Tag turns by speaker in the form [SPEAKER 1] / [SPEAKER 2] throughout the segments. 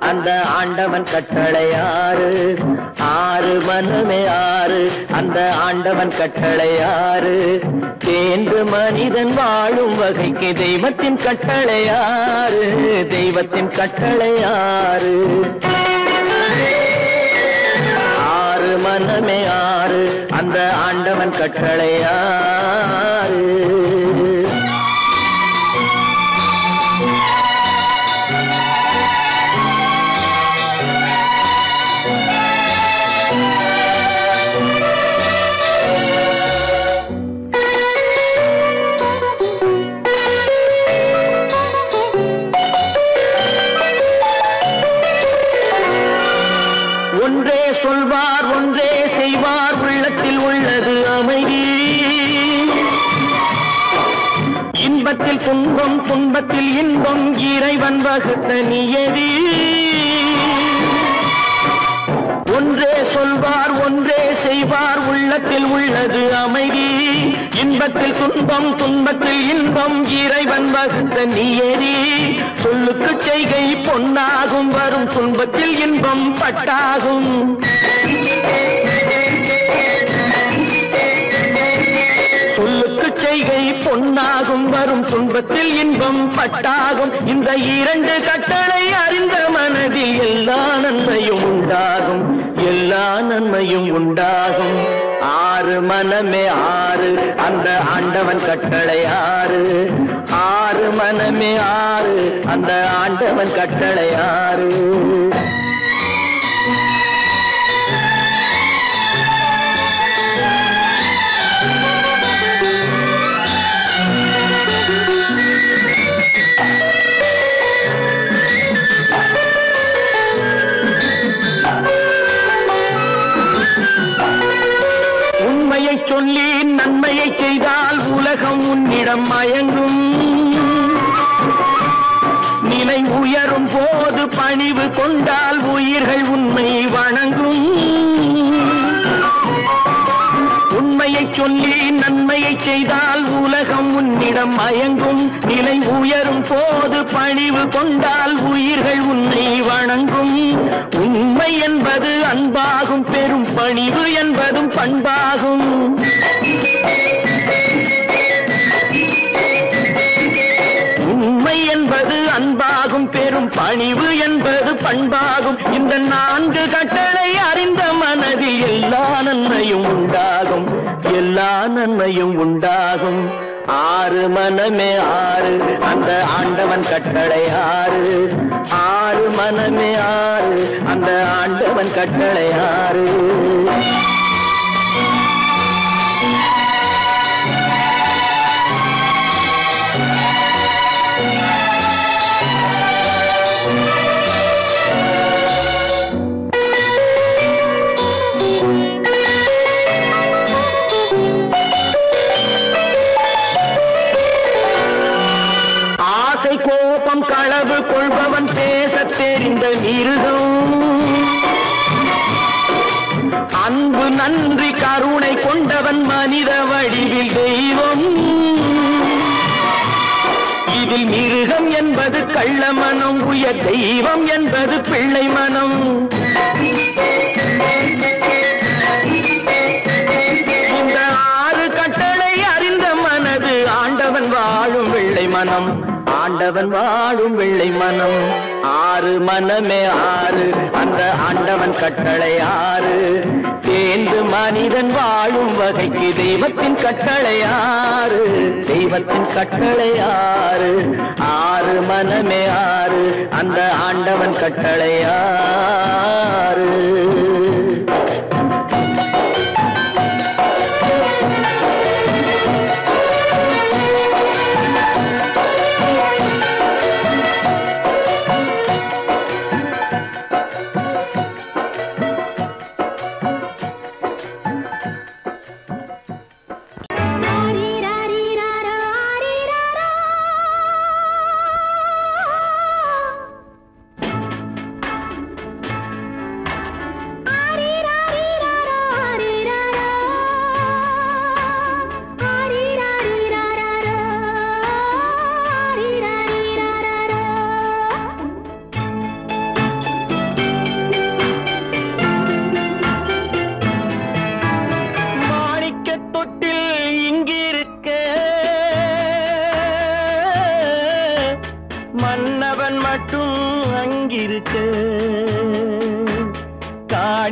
[SPEAKER 1] அந்த ஆண்டவன் கட்டளை ஆறு. ஆறு மனமே ஆறு, அந்த ஆண்டவன் கட்டளை ஆறு. தேர்ந்து மனிதன் வாழும் வகைக்கு தெய்வத்தின் கட்டளை ஆறு. தெய்வத்தின் கட்டளை ஆறு. ஆறு மனமே ஆறு, அந்த ஆண்டவன் கட்டளை ஆறு. ஒன்றே சொல்வார் ஒன்றே செய்வார், உள்ளத்தில் உள்ளது அமைதி. இன்பத்தில் துன்பம் துன்பத்தில் இன்பம், இறைவன் வகுத்த நியதி. ஒன்றே சொல்வார் ஒன்றே செய்வார், உள்ளத்தில் உள்ளது அமைதி. இன்பத்தில் துன்பம் துன்பத்தில் இன்பம், இறைவன் வகுத்த நியதி. சொல்லுக்கு செய்கை பொன்னாகும், வரும் துன்பத்தில் இன்பம் பட்டாகும். சொல்லுக்கு செய்கை பொன்னாகும், வரும் துன்பத்தில் இன்பம் பட்டாகும். இந்த இரண்டு கட்டளை அறிந்த மனதில் எல்லா நன்மையும் உண்டாகும். எல்லா நன்மையும் உண்டாகும். ஆறு மனமே ஆறு, அந்த ஆண்டவன் கட்டளை ஆறு. ஆறு மனமே ஆறு, அந்த ஆண்டவன் கட்டளை ஆறு. உண்மையை சொல்லி நன்மையை செய்தால் உலகம் உன்னிடம் மயங்கும். நிலை உயரும் போது பணிவு கொண்டால் உயிர்கள் உன்னை வணங்கும். உண்மையை சொல்லி நன்மையை செய்தால் உலகம் உன்னிடம் மயங்கும். நிலை உயரும் போது பணிவு கொண்டால் உயிர்கள் உன்னை வணங்கும். உண்மை என்பது அன்பாகும், பெரும் பணிவு என்பதும் பண்பாகும். உண்மை என்பது அன்பாகும், பெரும் பணிவு என்பது பண்பாகும். இந்த நான்கு கட்டளை அறிந்த மனதில் எல்லா நன்மையும் உண்டாகும். எல்லா நன்மையும் உண்டாகும். ஆறு மனமே ஆறு, அந்த ஆண்டவன் கட்டளை ஆறு. ஆறு மனமே ஆறு, அந்த ஆண்டவன் கட்டளை ஆறு. கோபம் களவு கொள்பவன் பேச தெரிந்த மிருகம். அன்பு நன்றி கருணை கொண்டவன் மனித வடிவில் தெய்வம். இதில் மிருகம் என்பது கள்ள மனம், உயர் தெய்வம் என்பது பிள்ளை மனம். இந்த ஆறு கட்டளை அறிந்த மனது ஆண்டவன் வாழும் வெள்ளை மனம். ஆண்டவன் வாழும் வெள்ளை மனம். ஆறு மனமே ஆறு, அந்த ஆண்டவன் கட்டளை ஆறு. தேர்ந்து மனிதன் வாழும் வகைக்கு தெய்வத்தின் கட்டளை ஆறு. தெய்வத்தின் கட்டளை ஆறு. ஆறு மனமே ஆறு, அந்த ஆண்டவன் கட்டளை ஆறு.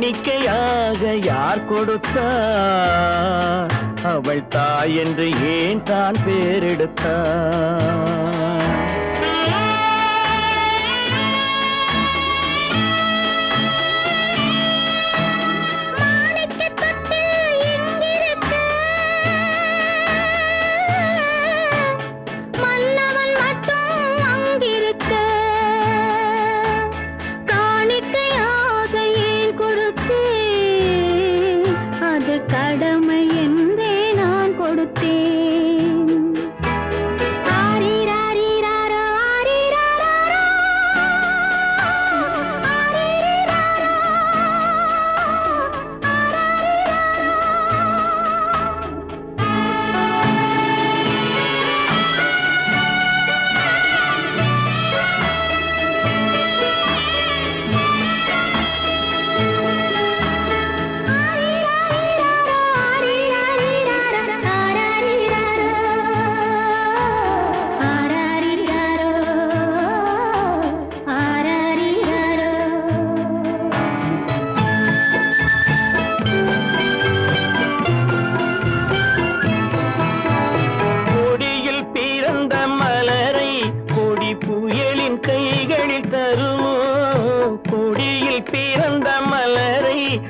[SPEAKER 1] காணிக்கையாக யார் கொடுத்தார் அவள் தாய் என்று ஏன் தான் பேரெடுத்தார்
[SPEAKER 2] கடமை என்றே நான் கொடுத்தேன் ஆரிராரிராரோ ஆரிராரோ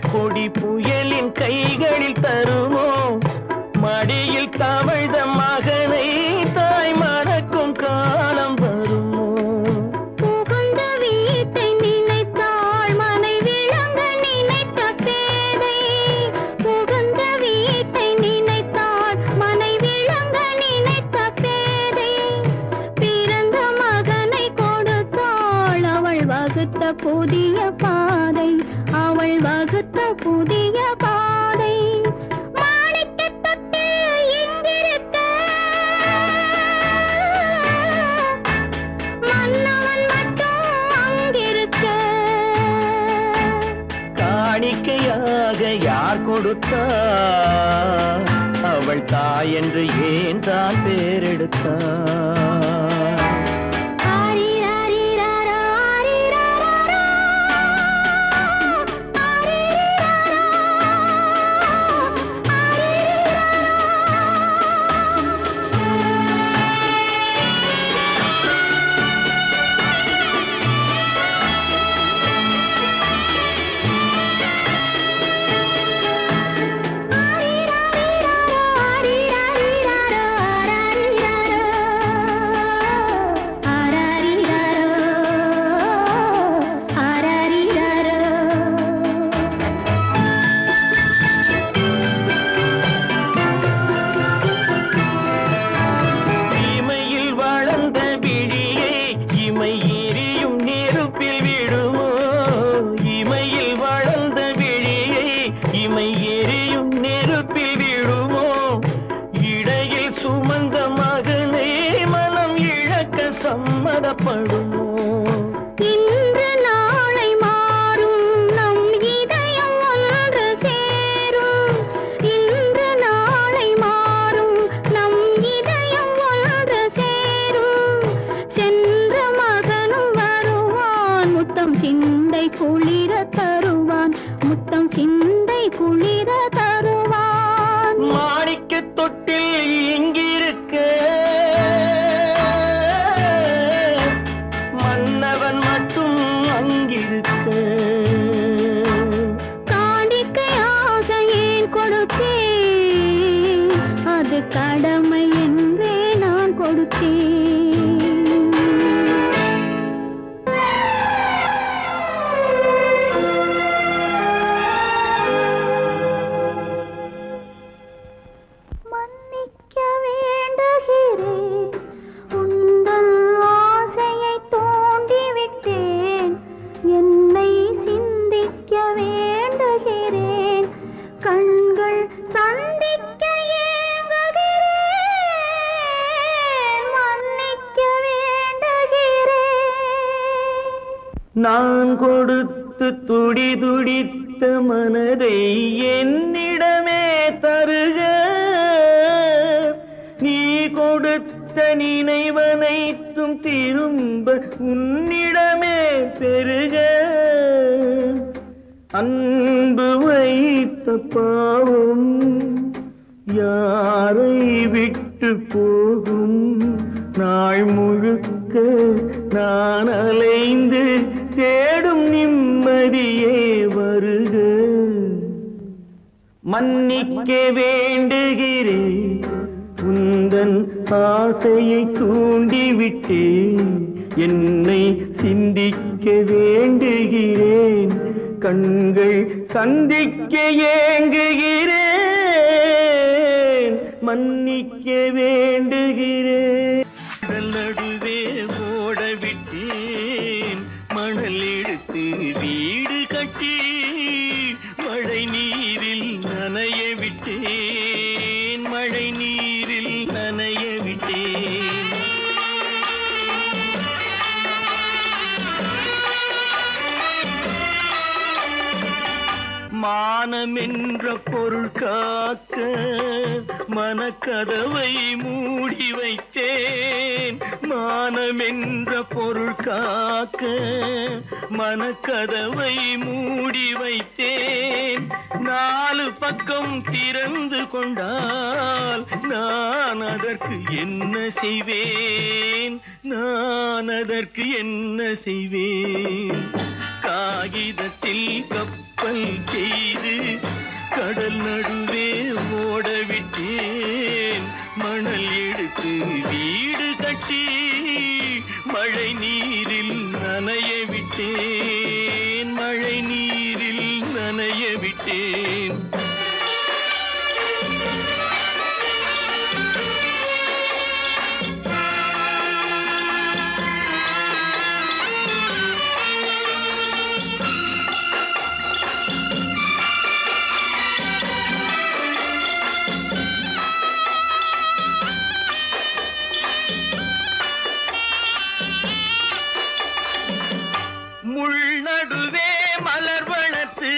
[SPEAKER 2] கொடி புயலின் கைகளில் தருமோ மடியில் தவழ்ந்த மகனை தாய் மணக்கும் காலம் வருமோ புகுந்த வீட்டை நினைத்தாள் மனை விளங்க நினைத்த பேதை புகுந்த வீட்டை நினைத்தாள் மனை விளங்க நினைத்த பேதை பிறந்த மகனை கொடுத்தாள் அவள் வகுத்த புதிய பாதை அவள் வகுத்த புதிய பாதை மாணிக்க தொட்டில் இங்கிருக்க மன்னவன் மட்டும் அங்கிருக்க
[SPEAKER 1] காணிக்கையாக யார் கொடுத்தார் அவள் தாய் என்று ஏன் தான் பேரெடுத்தார் சம்மதப்படுமோ
[SPEAKER 2] இன்று நாளை மாறும் நம் இதயம் ஒன்று சேரும் இன்று நாளை மாறும் நம் இதயம் ஒன்று சேரும் சென்ற மகனும் வருவான் முத்தம் சிந்தை குளிர தருவான் முத்தம் சிந்தை குளிர தருவான்
[SPEAKER 1] மாணிக்க தொட்டில் இங்கிருக்க
[SPEAKER 2] காணிக்கையாக ஏன் கொடுத்தேன் அது கடமை என்றே நான் கொடுத்தேன் மன்னிக்க வேண்டுகிறேன் உந்தன் ஆசையை தூண்டிவிட்டேன் என்னை சிந்திக்க வேண்டுகிறேன் கண்கள் சந்திக்க ஏங்குகிறேன் மன்னிக்க வேண்டுகிறேன்
[SPEAKER 1] நான் கொடுத்து துடி துடித்த மனதை என்னிடமே தருக நீ கொடுத்த நினைவனைத்தும் திரும்ப உன்னிடமே பெருக அன்பு வைத்த பாவம் யாரை விட்டு போகும் நாள் முழுக்க நான் அலைந்து தேடும் நிம்மதியே வருக மன்னிக்க வேண்டுகிறேன் உந்தன் ஆசையை தூண்டிவிட்டேன் என்னை சிந்திக்க வேண்டுகிறேன் கண்கள் சந்திக்க ஏங்குகிறேன் மன்னிக்க வேண்டுகிறேன் நடுவே ஓடவிட்டேன் மணல் எடுத்து வீடு கட்டி மழை நீரில் நனைய விட்டேன் மழை நீரில் நனைய விட்டேன் மானம் என்ற பொருள் காக்க மனக்கதவை மூடி வைத்தேன் மானம் என்ற பொருள் காக்க மனக்கதவை மூடி வைத்தேன் நாலு பக்கம் திறந்து கொண்டால் நான் அதற்கு என்ன செய்வேன் நான் அதற்கு என்ன செய்வேன் காகிதத்தில் கப்பல் செய்து கடல் நடுவே ஓடவிட்டேன் மணல் எடுத்து வீடு கட்டி மழை நீரில் நனைய விட்டேன் மழை நீரில் நனைய விட்டேன் முள்நடுவே மலர் வளர்த்து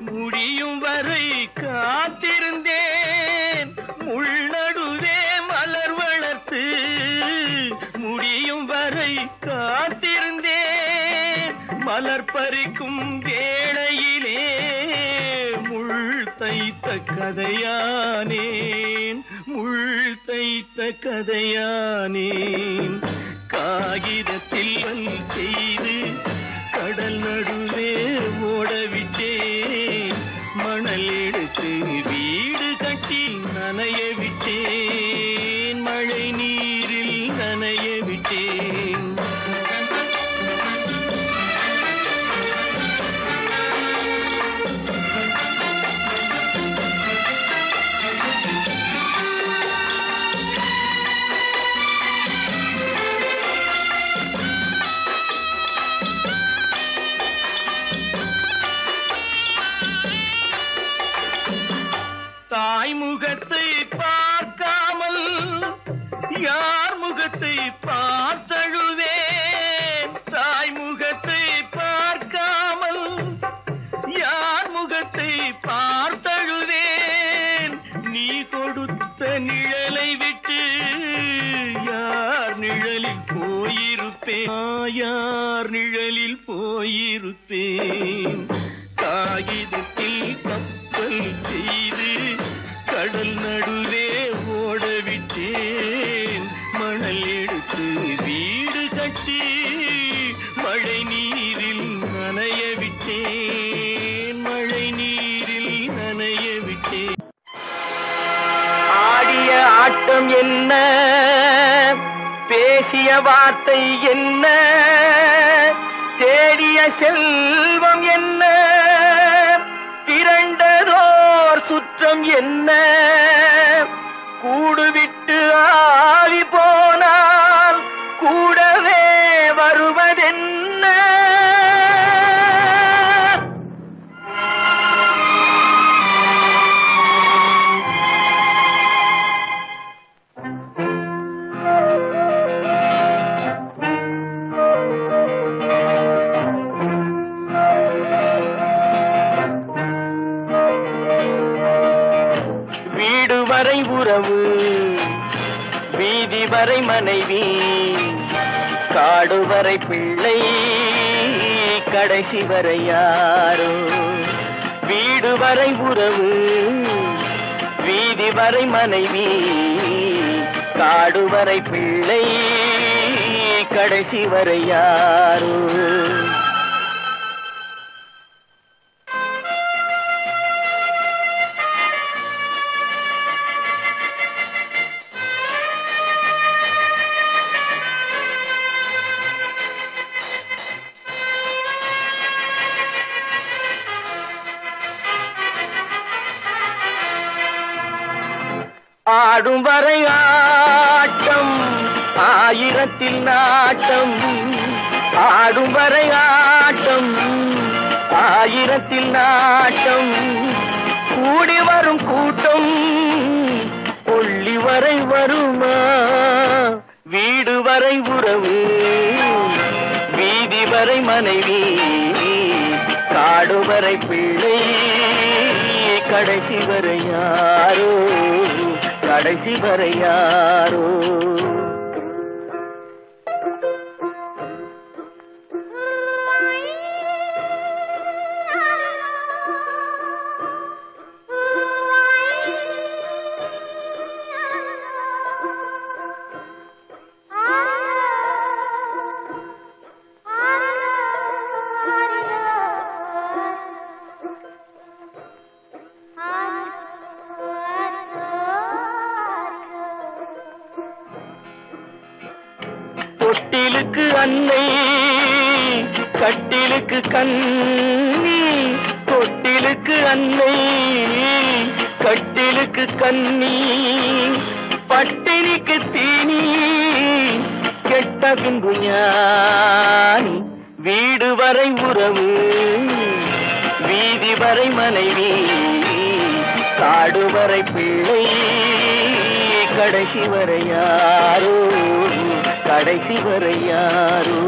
[SPEAKER 1] முடியும் வரை காத்திருந்தேன் முள்நடுவே மலர் வளர்த்து முடியும் வரை காத்திருந்தேன் மலர் பறிக்கும் வேளையிலே முள் தைத்த கதையானேன் முள் தைத்த கதையானேன் காகிதத்தில் செய்து கடல் நடுவே ஓடவிட்டேன் மணல் எடுத்து வீடு கட்டி நனைய விட்டேன் மழை நீரில் நனைய விட்டேன் தாய் முகத்தை பார்க்காமல் யார் முகத்தை பார்த்தழுவேன் தாய் முகத்தை பார்க்காமல் யார் முகத்தை பார்த்தழுவேன் நீ கொடுத்த நிழலை விட்டு யார் நிழலில் போயிருப்பேன் யார் நிழலில் போயிருப்பேன் காகிதத்தில் கப்பல் செய்து கடல் நடுவே ஓடவிட்டேன் மணல் எடுத்து வீடு கட்டி மழை நீரில் நனைய விட்டேன் மழை நீரில் நனைய விட்டேன் ஆடிய ஆட்டம் என்ன பேசிய வார்த்தை என்ன தேடிய செல்வம் என்ன திரண்டதோர் சுற்றம் என்ன கூடுவிட்டு ஆவி போனால் கூடவே வருவதென்ன வரை உறவு வீதி வரை மனைவி காடு வரை பிள்ளை கடைசி வரை யாரோ. வீடு வரை உறவு, வீதி வரை மனைவி, காடு வரை பிள்ளை, கடைசி வரை யாரோ. ஆடும் வரை ஆட்டம், ஆயிரத்தில் நாட்டம். ஆடும் வரை ஆட்டம், ஆயிரத்தில் நாட்டம். கூடி வரும் கூட்டம் கொள்ளி வரை வருமா. வீடு வரை உறவு, வீதி வரை மனைவி, காடு வரை பிள்ளை, கடைசி வரை யாரோ. கடைசி வரை யாரோ. தொட்டிலுக்கு அன்னை, கட்டிலுக்கு கண்ணி. தொட்டிலுக்கு அன்னை, கட்டிலுக்கு கண்ணி. பட்டினிக்கு தீனி, கெட்ட பின்பு ஞானி. வீடு வரை உறவு, வீதி வரை மனைவி, காடு வரை பிள்ளை, கடைசி வரை யாரோ. கடைசி வரை யாரோ.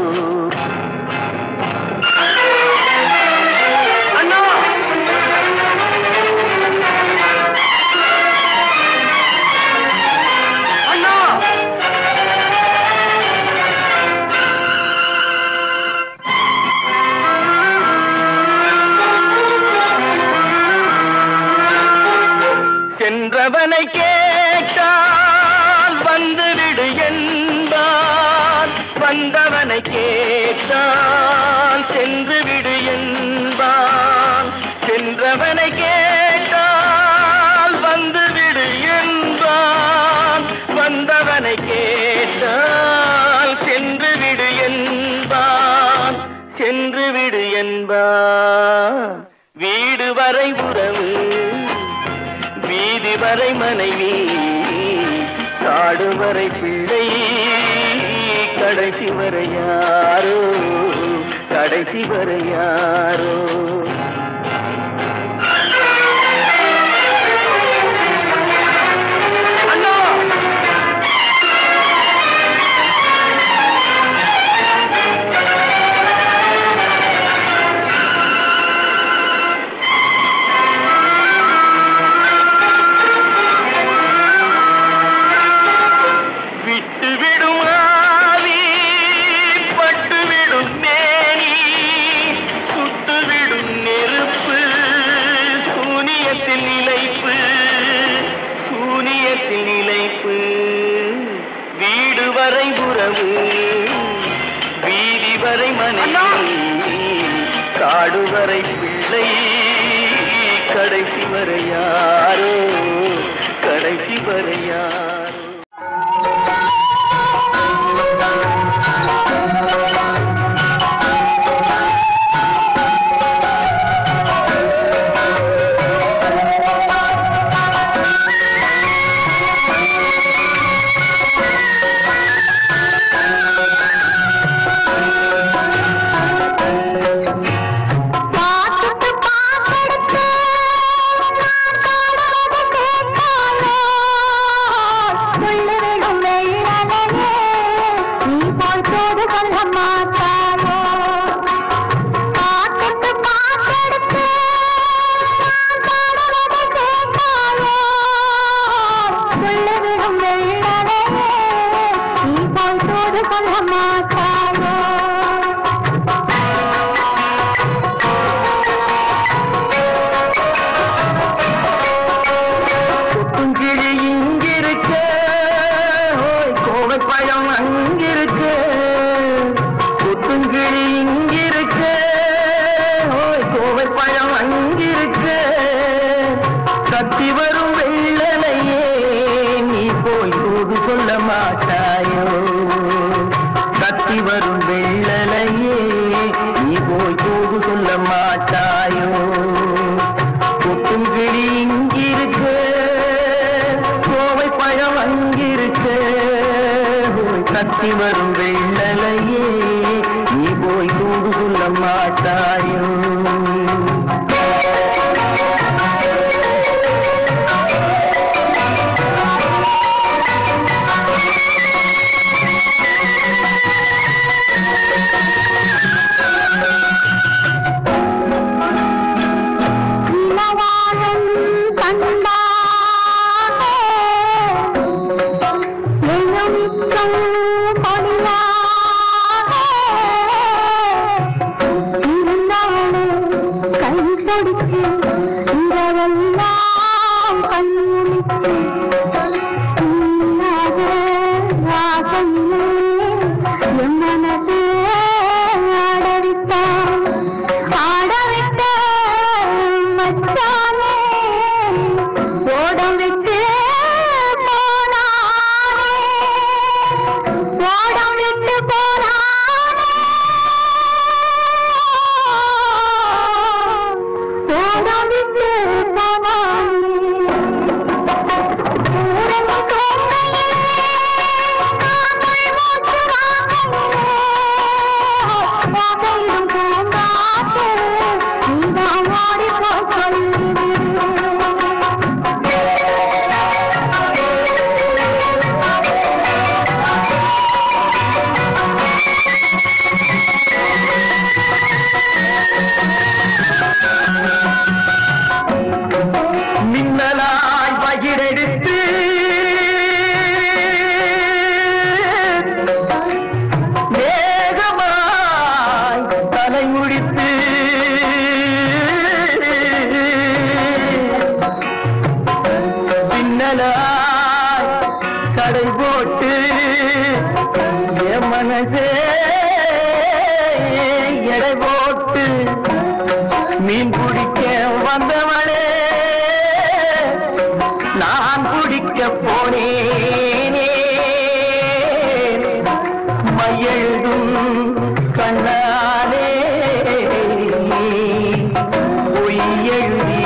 [SPEAKER 1] அண்ணா அண்ணா சென்றவனை கேட்டால் வந்துவிடு என்பான். வந்தவனை கேட்டால் சென்று விடு என்பான். சென்றவனை கேட்டால் வந்துவிடு என்பான். வந்தவனை கேட்டால் சென்று விடு என்பான். சென்று விடு என்பான். வீடு வரை உறவு, வீதி வரை மனைவி, காடு வரை பிள்ளை, கடைசி வரை யாரோ. கடைசி வரை யாரோ. வீடு வரை உறவு, வீதி வரை மனைவி, காடு வரை பிள்ளை, கடைசி வரை யாரோ. கடைசி வரை யாரோ. மாட்டாயோ கொட்டும் கிளி இங்கிருக்கு கோவை பழம் அங்கிருக்கு கத்தி வரும் வெள்ளலையே நீ போய் தூது சொல்ல மாட்டாயோ மீன் பிடிக்க வந்தவளே நான் பிடிக்க போனேனே மையெழுதும் கண்ணாலே பொய் எழுதி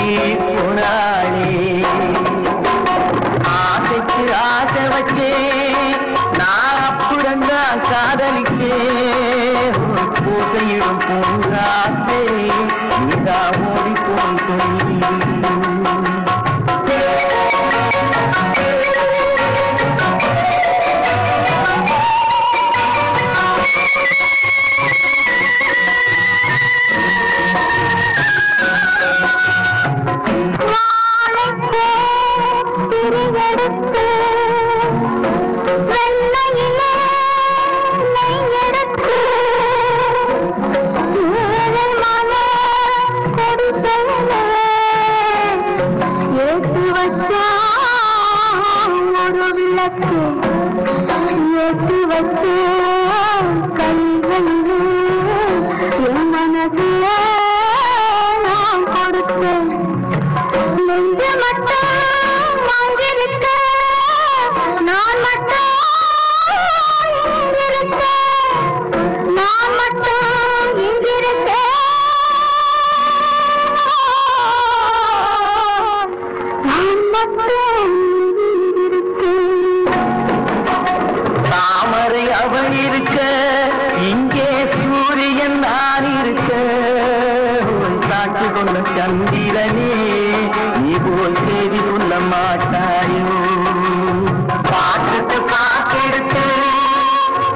[SPEAKER 1] போனாளே ஆசைக்கு ஆசை வச்சே நான் அப்புறந்தான் காதலிக்கே பூசையிடும் பூங்காத்தே நீதா ஓடி போய் சந்திரனே நீ போல் செய்தி சொல்ல மாட்டாயோ பாட்டுக்கு பாட்டெடுத்து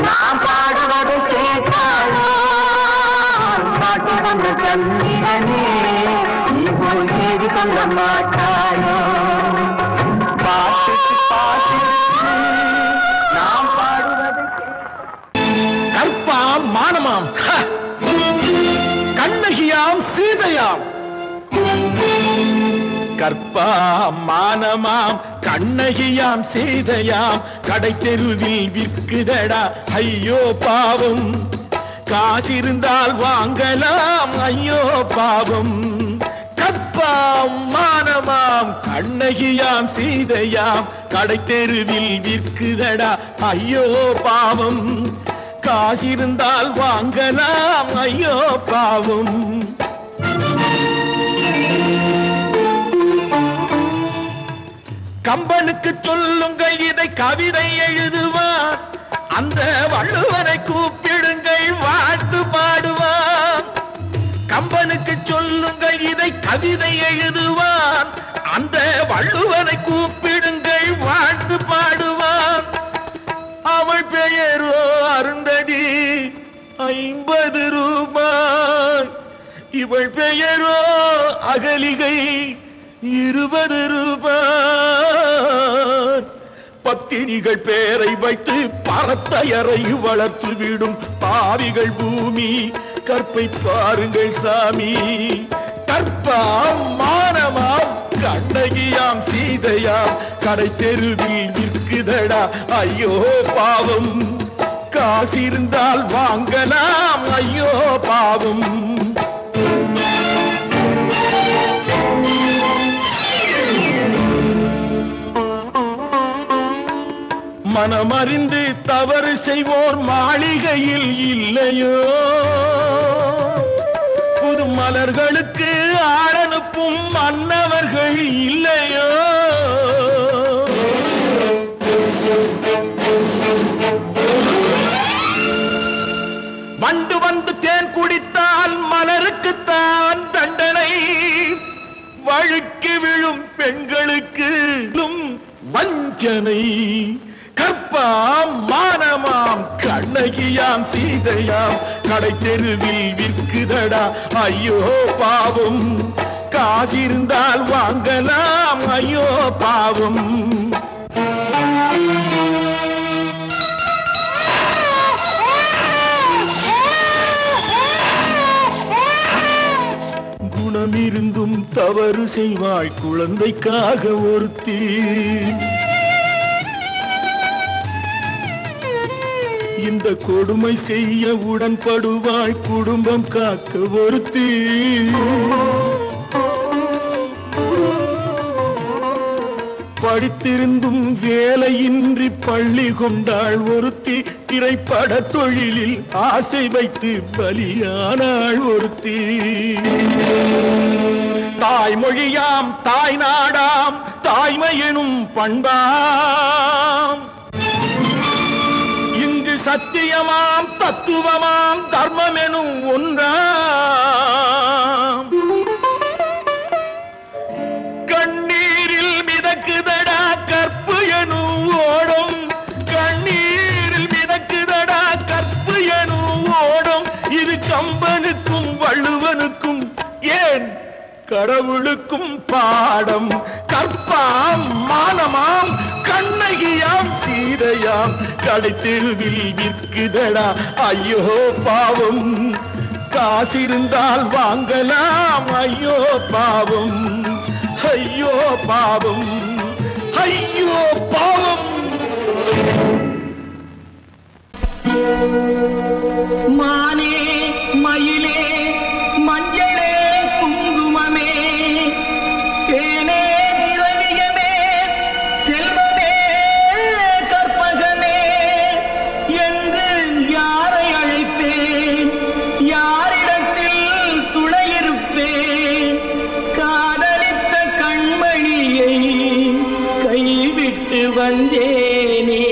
[SPEAKER 1] நான் பாடுவதை கேட்டாயோ பாட்டு சொன்ன சந்திரனே நீ போல் செய்தி சொல்ல மாட்டாயோ பாட்டுக்கு பாட்டெடுத்து நான் பாடுவதை
[SPEAKER 3] கற்பாம் மானமாம் கண்ணகியாம் சீதையாம் கற்பாம் மானமாம் கண்ணகியாம் சீதையாம் கடை தெருவில் விற்குதடா ஐயோ பாவம் காசிருந்தால் வாங்கலாம் ஐயோ பாவம் கற்பாம் மானமாம் கண்ணகியாம் சீதையாம் கடை தெருவில் விற்குதடா ஐயோ பாவம் காசிருந்தால் வாங்கலாம் ஐயோ பாவம் கம்பனுக்கு சொல்லுங்கள் இதை கவிதை எழுதுவார், அந்த வள்ளுவனை கூப்பிடுங்கள் வாழ்த்து பாடுவார். கம்பனுக்கு சொல்லுங்கள் இதை கவிதை எழுதுவார், அந்த வள்ளுவனை கூப்பிடுங்கள் வாழ்த்து பாடுவார். அவள் பெயரோ அருந்ததி 50 ரூபாய், இவள் பெயரோ அகலிகை 20 ரூபாய். பத்தினிகள் பேரை வைத்து பரத்தையரை வளர்த்து விடும் பாவிகள் பூமி, கற்பை பாருங்கள் சாமி. கற்பாம் மானமாம் கண்ணகியாம் சீதையாம் கடை தெருவில் விற்குதடா ஐயோ பாவம். காசிருந்தால் வாங்கலாம் ஐயோ பாவம். மனமறிந்து தவறு செய்வோர் மாளிகையில் இல்லையோ, புது மலர்களுக்கு ஆளனுப்பும் மன்னவர்கள் இல்லையோ. வண்டு வந்து தேன் குடித்தால் மலருக்குத்தான் தண்டனை, வழுக்கி விழும் பெண்களுக்கு வஞ்சனை. கற்பாம் மானமாம் கண்ணகியாம் சீதையாம் கடை தெருவில் விற்குதடா ஐயோ பாவம். காசிருந்தால் வாங்கலாம் ஐயோ பாவம். குணமிருந்தும் தவறு செய்வாய் குழந்தைக்காக ஒருத்தி, இந்த கொடுமை செய்ய உடன்படுவாய் குடும்பம் காக்க ஒருத்தி. படித்திருந்தும் வேலையின்றி பள்ளி கொண்டாள் ஒருத்தி, திரைப்பட தொழிலில் ஆசை வைத்து பலியானாள் ஒருத்தி. தாய்மொழியாம் தாய் நாடாம் தாய்மை எனும் பண்பாம், சத்தியமாம் தத்துவமாம் தர்மம் எனும் ஒன்றாம். கண்ணீரில் மிதக்குதடா கற்பு எனும் ஓடும், கண்ணீரில் மிதக்குதடா கற்பு எனும் ஓடும். இது கம்பனுக்கும் வள்ளுவனுக்கும் ஏன் கடவுளுக்கும் பாடம். கற்பாம் மானமாம் கண்ணகியாம் சீதையாம் கடை தெருவில் விற்குதடா ஐயோ பாவம். காசிருந்தால் வாங்கலாம் ஐயோ பாவம். ஐயோ பாவம், ஐயோ பாவம்.
[SPEAKER 1] மானே மயிலே மஞ்சளே குங்குமமே தேனே திரவியமே செல்வமே கற்பகமே என்று யாரை அழைப்பேன், யாரிடத்தில் துணையிருப்பேன். காதலித்த கண்மணியை கைவிட்டு வந்தேனே,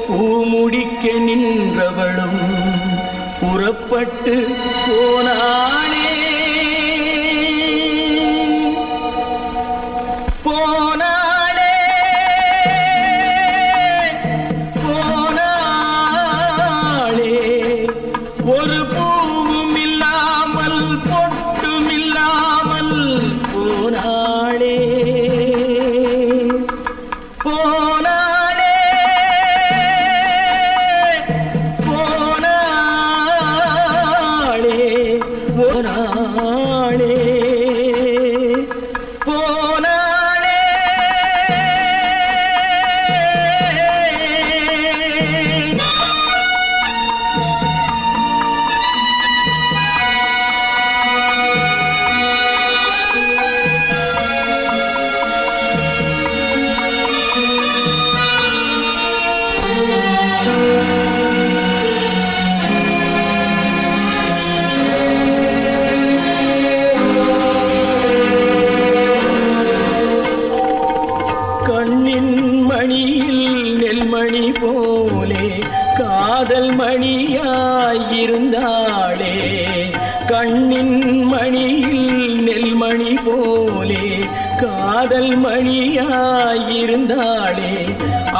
[SPEAKER 1] பூமுடிக்க நின்றவளும் புறப்பட்டு போனாளே. போனாளே போனாளே ஒரு பூவும் இல்லாமல் பொட்டும் இல்லாமல் போனாளே. போனாளே போனாளே காதல் மணியாயிருந்தாளே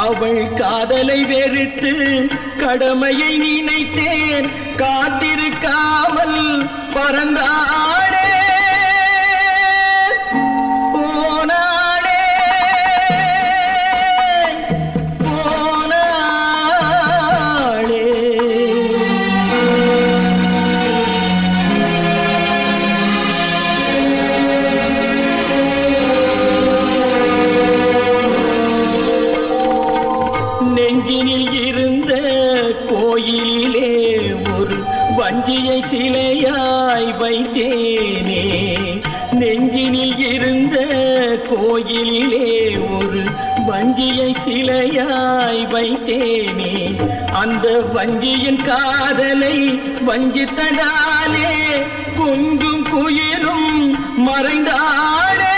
[SPEAKER 1] அவள் காதலை வெறுத்து கடமையை நினைத்தேன் காத்திருக்காமல் பறந்தாளே நெஞ்சினில் இருந்த கோயிலிலே ஒரு வஞ்சியை சிலையாய் வைத்தேனே நெஞ்சினில் இருந்த கோயிலிலே ஒரு வஞ்சியை சிலையாய் வைத்தேனே அந்த வஞ்சியின் காதலை வஞ்சித்ததாலே கொஞ்சும் குயிலும் மறைந்தாளே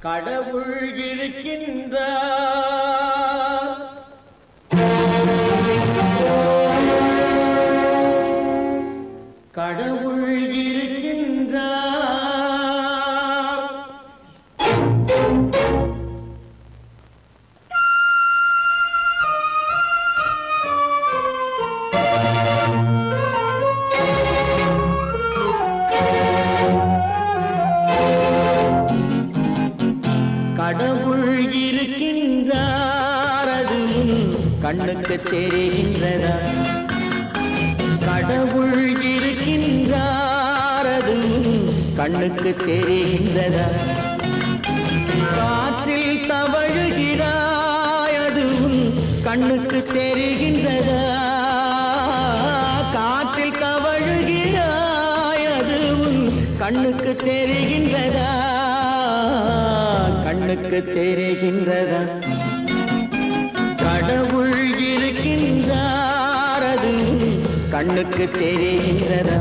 [SPEAKER 1] கடவுள் இருக்கின்றார். கடவுள் இருக்கின்றார். கடவுள் இருக்கின்றார், அது கண்ணுக்கு தெரிகின்றதா? கடவுள் இருக்கின்றார், அது கண்ணுக்கு தெரிகின்றதா? காற்றில் தவழுகிறாய், அது கண்ணுக்கு தெரிகின்றதா? காற்றில் தவழுகிறாய், அது கண்ணுக்கு தெரிகின்றதா? கண்ணுக்கு தெரிகின்றதா? கடவுள் இருக்கின்றார், அது கண்ணுக்கு தெரிகின்றதா?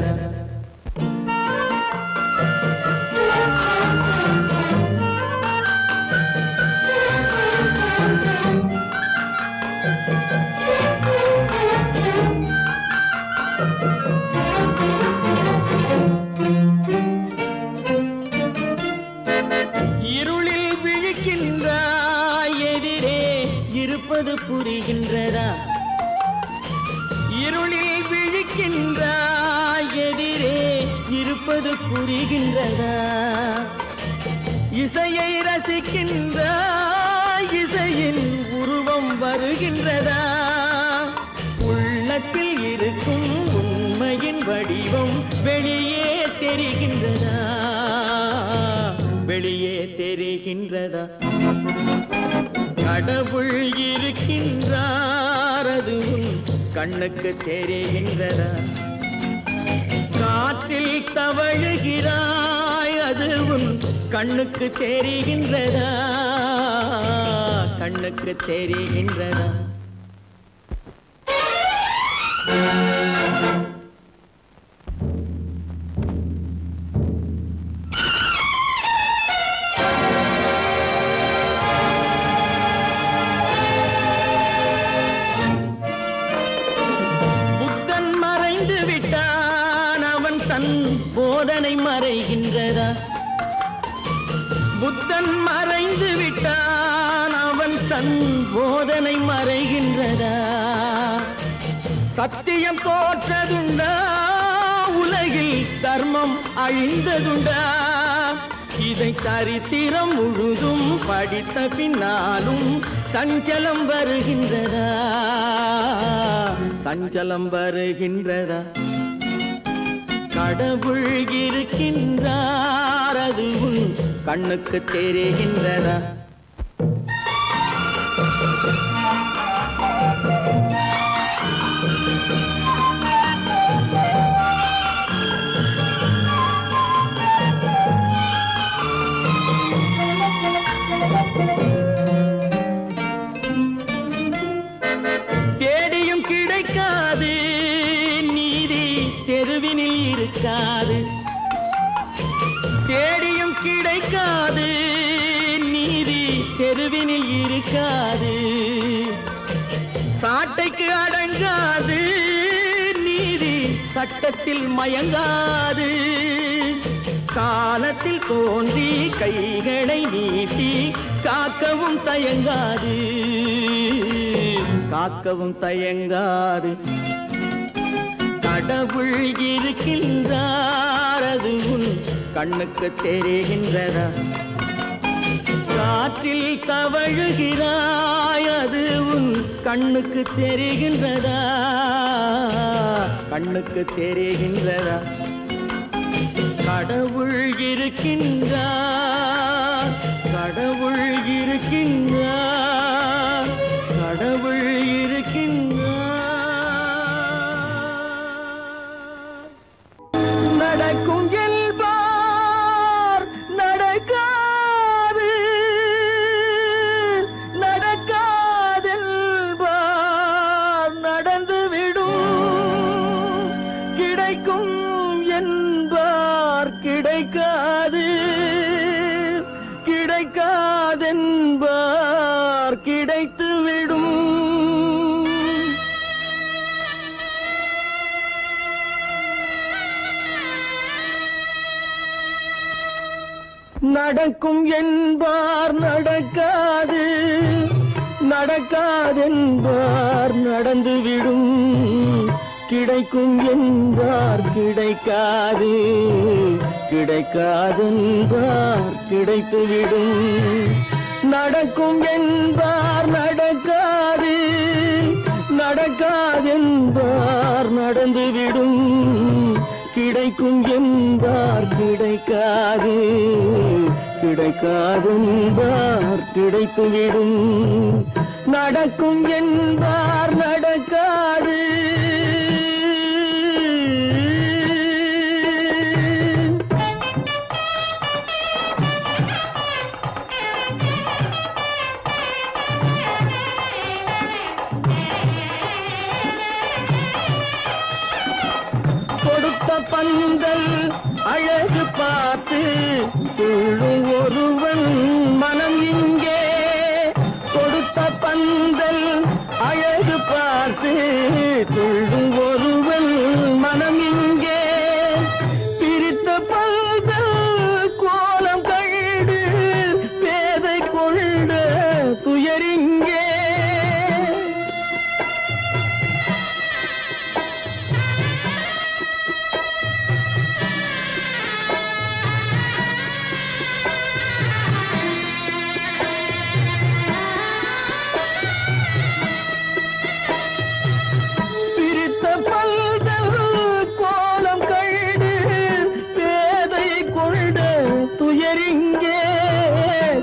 [SPEAKER 1] இருளில் விழிக்கின்றாய், எதிரே இருப்பது புரிகின்றதா? இருளில் விழிக்கின்றாய், எதிரே இருப்பது புரிகின்றதா? இசையை ரசிக்கின்றாய், இசையின் உருவம் வருகின்றதா? உள்ளத்தில் இருக்கும் உண்மையின் வடிவம் வெளியே தெரிகின்றதா? வெளியே தெரிகின்றதா? கடவுள் இருக்கின்றார், அது கண்ணுக்கு தெரிகின்றதா? காற்றில் தவழுகிறாய், அது கண்ணுக்கு தெரிகின்றதா? கண்ணுக்கு தெரிகின்றதா? போதனை மறைகின்றதா? புத்தன் மறைந்து விட்டான், அவன் தன் போதனை மறைகின்றதா? சத்தியம் தோற்றதுண்டா? உலகில் தர்மம் அழிந்ததுண்டா? இதை சரித்திரம் முழுதும் படித்த பின்னாலும் சஞ்சலம் வருகின்றதா? சஞ்சலம் வருகின்றதா? கடவுள் இருக்கின்றார், அது கண்ணுக்கு தெரிகின்றதா? தேடியும் கிடைக்காது நீதி, தெருவினில் இருக்காது. தேடியும் கிடைக்காது நீதி, தெருவினில் இருக்காது. சாட்டைக்கு அடங்காது நீதி, சட்டத்தில் மயங்காது. காலத்தில் தோன்றி கைகளை நீட்டி காக்கவும் தயங்காது. காக்கவும் தயங்காது. கடவுள் இருக்கின்றார், அது கண்ணுக்கு தெரிகின்றதா? காற்றில் தவழுகிறாய், அது கண்ணுக்கு தெரிகின்றதா? கண்ணுக்கு தெரிகின்றதா? கடவுள் இருக்கின்றார், கடவுள் இருக்கின்றார், கடவுள் இருக்கின்றார். நடக்கும் என்பார் நடக்காது, நடக்காதென்பார் நடந்துவிடும். கிடைக்கும் என்பார் கிடைக்காது, கிடைக்காது நடக்கும் என்பார் நடக்காது, நடக்காதென்பார் நடந்துவிடும், கிடைக்கும் என்பார் கிடைக்காது, கிடைக்காதென்பார் கிடைத்துவிடும். நடக்கும் என்பார் நடக்காது, நடக்காதென்பார் நடந்துவிடும், கிடைக்கும் என்பார் கிடைக்காது, கிடைக்காதென்பார் கிடைத்துவிடும். நடக்கும் என்பார் நடக்காது. கொடுத்த பந்தல் அழகு பார்த்து துள்ளும் ஒருவன் மனம் இங்கே, கொடுத்த பந்தல் அழகு பார்த்து துள்ளும் ஒருவன் மனம் இங்கே, பிரித்த பந்தல் கோலம் கண்டு பேதை கொண்ட துயரிங்கே.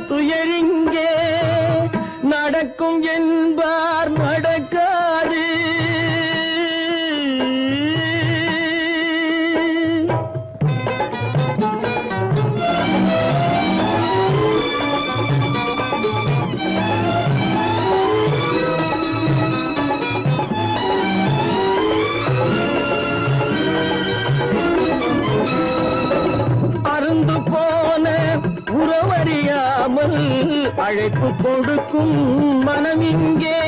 [SPEAKER 1] துயரிங்கே நடக்கும் என்பார் நடக்காது. அருந்து போன உறவறியாமல் அழைப்பு கொடுக்கும் மனம் இங்கே,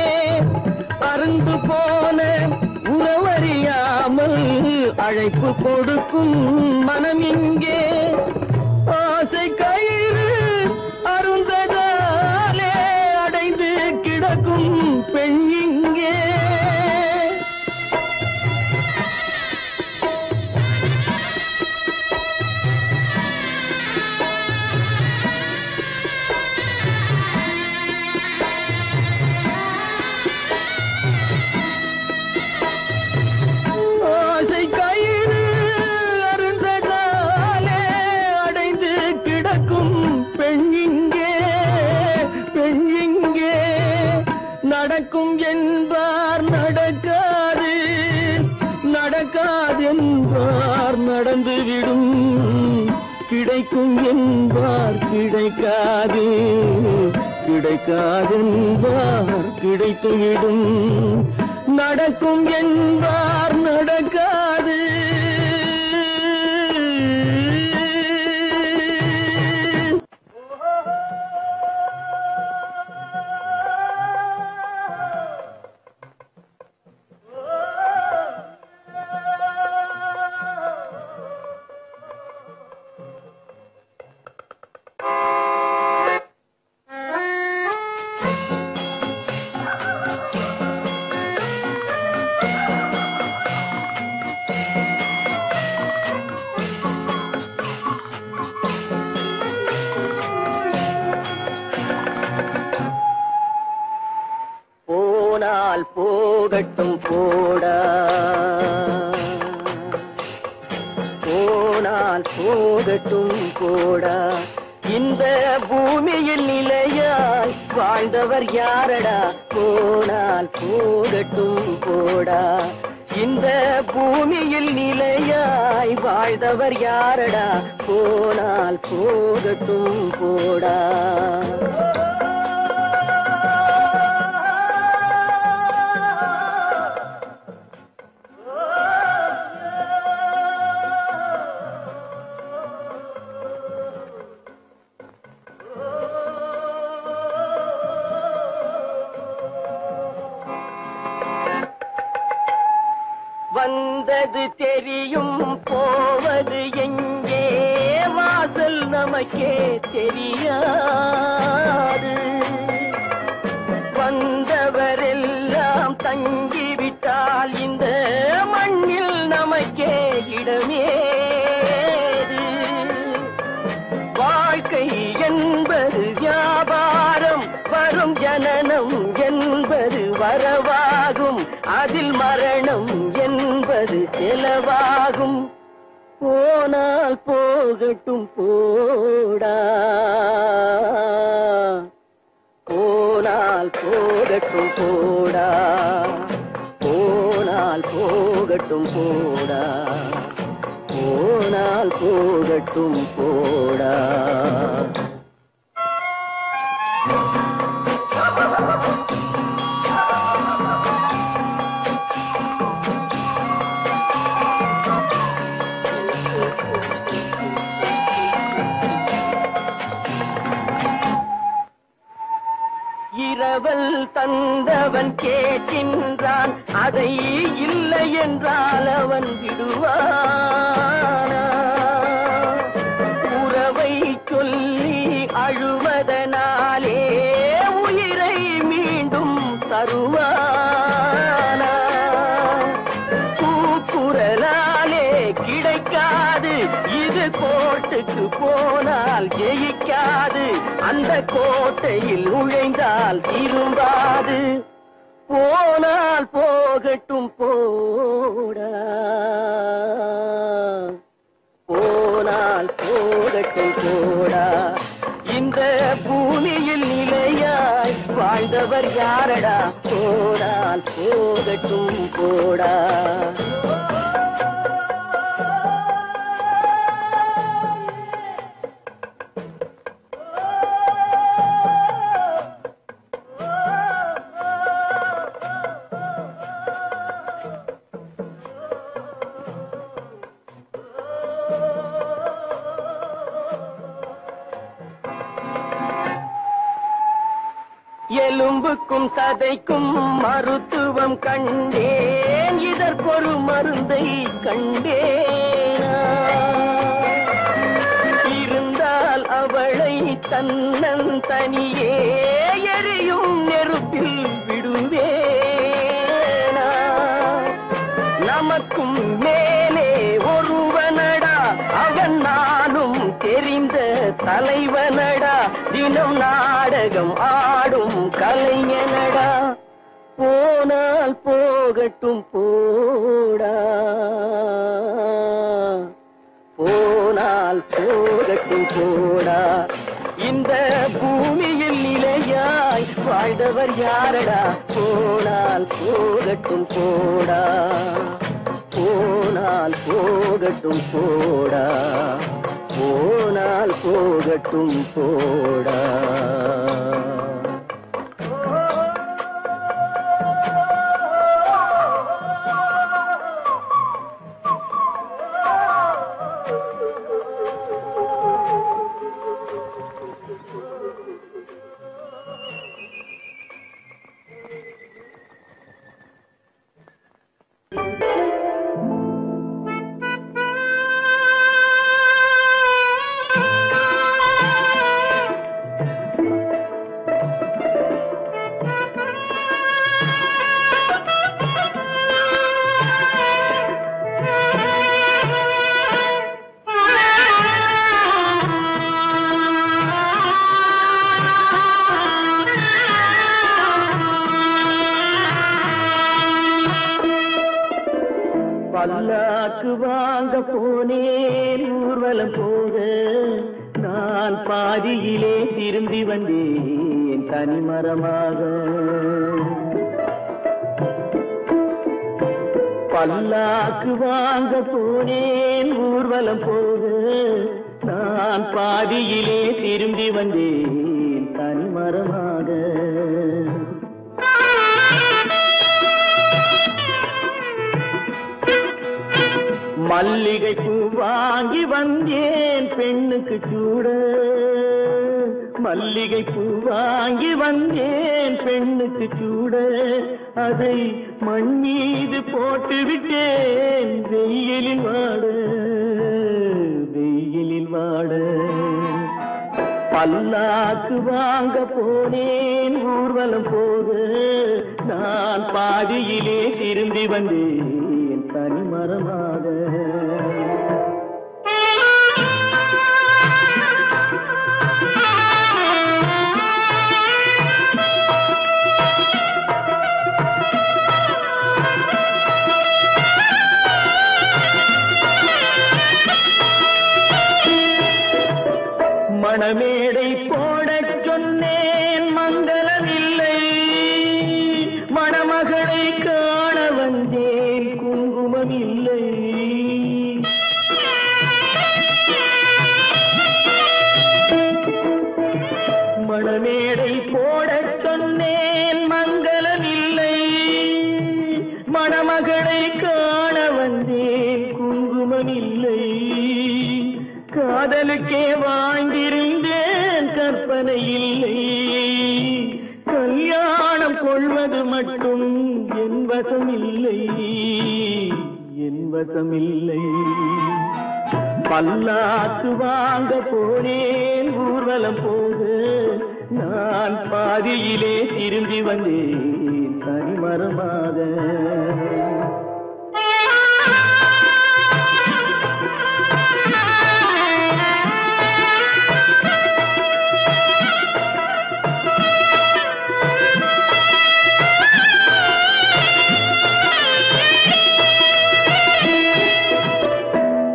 [SPEAKER 1] அருந்து போன உறவறியாமல் அழைப்பு கொடுக்கும் மனம் இங்கே. ஆசை கயிறு அருந்ததாலே அடைந்து கிடக்கும் பெண் இங்கே. நடக்கும் என்பார் நடக்காது, நடக்காதென்பார் நடந்துவிடும், கிடைக்கும் என்பார் கிடைக்காது, கிடைக்காதென்பார் கிடைத்துவிடும். நடக்கும் என்பார் நடக்காது. போகட்டும் போடா, போனால் போகட்டும் போடா, இந்த பூமியில் நிலையாய் வாழ்ந்தவர் யாரடா, போனால் போகட்டும் போடா, இந்த பூமியில் நிலையாய் வாழ்ந்தவர் யாரடா, போனால் போகட்டும் போடா. வந்தது தெரியும் போவது எங்கே, வாசல் நமக்கே தெரியாது. வந்தவரெல்லாம் தங்கிவிட்டால் இந்த மண்ணில் நமக்கே இடமேது. வாழ்க்கை என்பது வியாபாரம், வரும் ஜனனம் என்பது வரவாகும், அதில் மரணம் என்பது செலவாகும். போனால் போகட்டும் போடா, போனால் போகட்டும் போடா, போனால் போகட்டும் போடா, போனால் போகட்டும் போடா. இரவல் தந்தவன் கேட்கின்றான், அதை இல்லை என்றால் அவன் விடுவானா? உறவை சொல்லி அழுவதனாலே உயிரை மீண்டும் தருவானா? கூக்குரலாலே கிடைக்காது, இது கோட்டுக்கு போனால் ஜெயிக்காது, அந்த கோட்டையில் நுழைந்தால் திரும்பாது. போனால் போகட்டும் போடா, போனால் போகட்டும் போடா. இந்த பூமியில் நிலையாய் வாழ்ந்தவர் யாரடா? போனால் போகட்டும் போடா. எலும்புக்கும் சதைக்கும் மருத்துவம் கண்டேன், இதற்கொரு மருந்தை கண்டேனா? இருந்தால் அவளை தன்னன் தனியே எரியும் நெருப்பில் விடுவேனா? நமக்கும் மேலே ஒருவனடா, அவன் நானும் தெரிந்த தலைவனடா, தினம் நாடகம் ஆடும் கலைஞனடா. போனால் போகட்டும் போடா, போனால் போகட்டும் போடா. இந்த பூமியில் நிலையாய் வாழ்ந்தவர் யாரடா? போனால் போகட்டும் போடா, போனால் போகட்டும் போடா, போனால் போகட்டும் போடா. பல்லாக்கு வாங்க போனேன் ஊர்வலம் போக, நான் பாதியிலே திரும்பி வந்தேன் தனிமரமாக. பல்லாக்கு வாங்க போனேன் ஊர்வலம் போக, நான் பாதியிலே திரும்பி வந்தேன் தனிமரமாக. மல்லிகை பூ வாங்கி வந்தேன் பெண்ணுக்கு சூட, மல்லிகை பூ வாங்கி வந்தேன் பெண்ணுக்கு சூட, அதை மண் மீது போட்டு விட்டேன் வெயிலில் வாட, வெயிலில் வாட. பல்லாக்கு வாங்க போனேன் ஊர்வலம் போது நான் பாதியிலே திரும்பி வந்தேன் தனிமரமாக. மணமேடை போடச் சொன்னேன் மங்களம் இல்லை, மணமகளை காண வந்தேன் குங்குமம் இல்லை. மணமேடை போடச் சொன்னேன் மங்களம் இல்லை, மணமகளை காண வந்தேன் குங்குமம் இல்லை. காதலுக்கே வாங்கியிருந்தேன் கற்பனை இல்லை, கல்யாணம் கொள்வது மட்டும் என் வசம் இல்லை, என் வசம் இல்லை. பல்லாக்கு வாங்க போனேன் ஊர்வலம் போது நான் பாதியிலே திரும்பி வந்தேன் தனிமரமாக.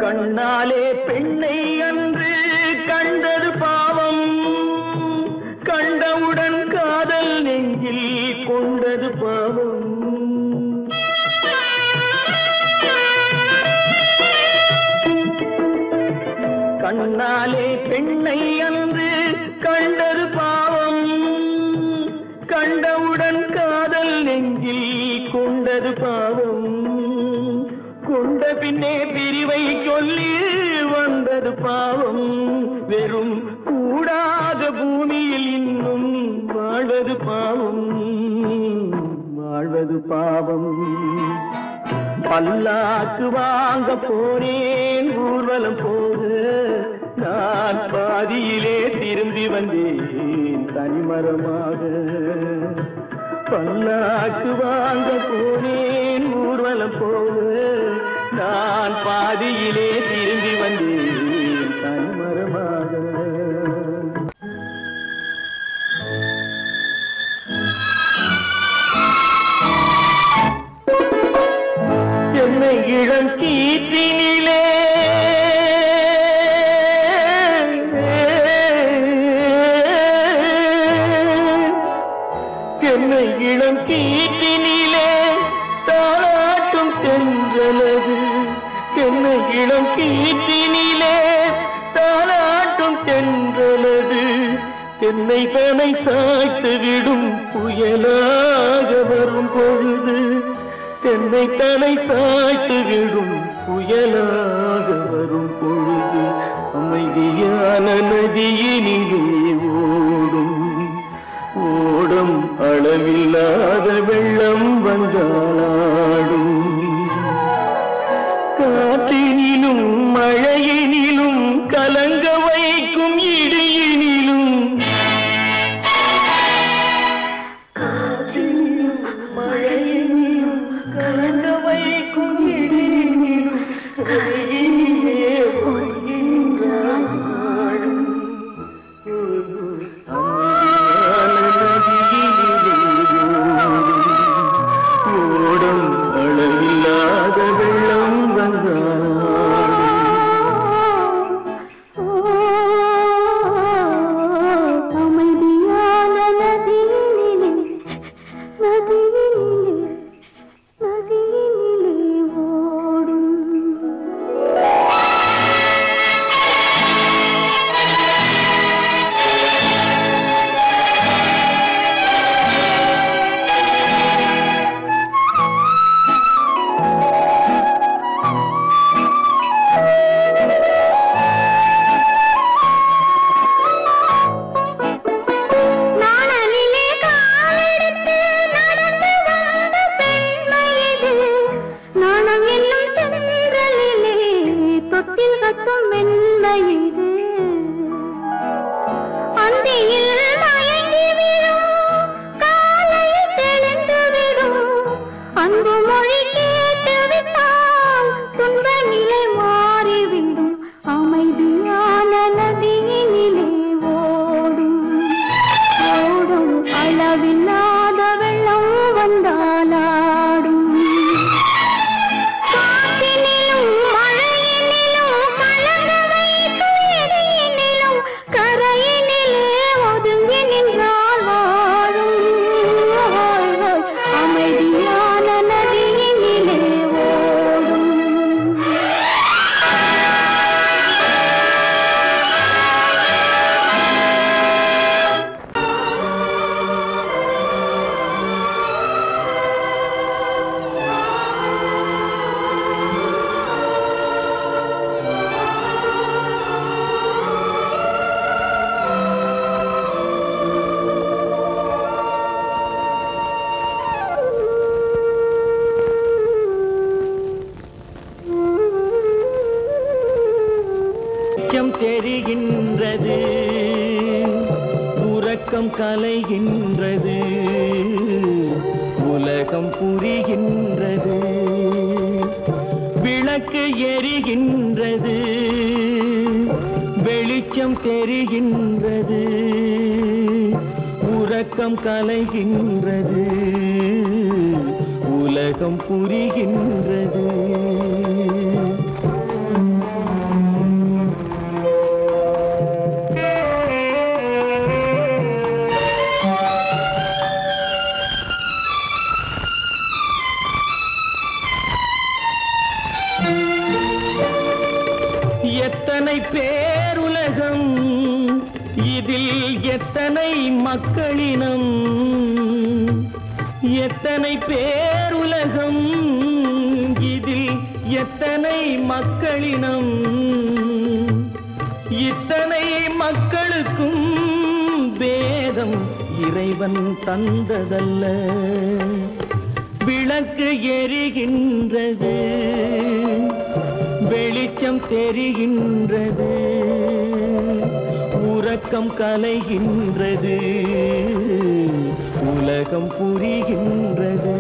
[SPEAKER 1] கண்ணாலே பெண்ணை அன்று கண்டது பாவம், கண்டவுடன் காதல் நெஞ்சில் கொண்டது பாவம். கண்ணாலே பெண்ணை அன்று கண்டது பாவம், கண்டவுடன் காதல் நெஞ்சில் கொண்டது பாவம். கொண்ட பின்னே பிரிவை சொல்லி வந்தது பாவம், வெறும் கூடாத பூமியில் இன்னும் வாழ்வது பாவம், வாழ்வது பாவம். பல்லாக்கு வாங்க போனேன் ஊர்வலம் போது நான் பாதியிலே திரும்பி வந்தேன் தனிமரமாக. பல்லாக்கு வாங்க போனேன் ஊர்வலம் போது நான் பாதியிலே திரும்பி வந்தேன் தனிமரமாக. என்னை இளம் கீற்றினிலே என்னை இளம் கீற்றினிலே தாளாட்டும் தென்றலது, என்னை இளம் கீற்றினிலே தாளாட்டும் தென்றலது. என்னை தனை சாய்த்து விடும் புயலாக வரும் பொழுது, என்னை தனை சாய்த்து விடும் புயலாக வரும் பொழுது, அமைதியான நதியினிலே ஓடும் ஓடும் அளவில்லாத வெள்ளம் வந்தாடும். காற்றினிலும் மழையினிலும் கலங்க வைக்கும் இடியினிலும், காற்றினிலும் மழையினிலும் கலங்க வைக்கும் இடியினிலும் கையிலே பொய்கின்றான் நாடும். ஓடும் அளவில்லாத வெள்ளம் வந்தாடும்.
[SPEAKER 2] அமைதியான நதியினிலே நதியினிலே நதியினிலே ஓடும். நாணலிலே காலெடுத்து நடந்து வந்த பெண்மை இது, நாணம் என்னும் தென்றலிலே தொட்டில் கட்டும் மென்மை இது.
[SPEAKER 1] வெளிச்சம் தெரிகின்றது, உறக்கம் கலைகின்றது, உலகம் புரிகின்றது. விளக்கு எரிகின்றது, வெளிச்சம் தெரிகின்றது, உறக்கம் கலைகின்றது, உலகம் புரிகின்றது. எத்தனை பேருலகம், இதில் எத்தனை மக்களினம், எத்தனை பேருலகம், இதில் எத்தனை மக்களினம். இத்தனை மக்களுக்கும் வேதம் இறைவன் தந்ததல்ல. விளக்கு எரிகின்றது, வெளிச்சம் தெரிகின்றது, உறக்கம் கலைகின்றது, உலகம் புரிகின்றது.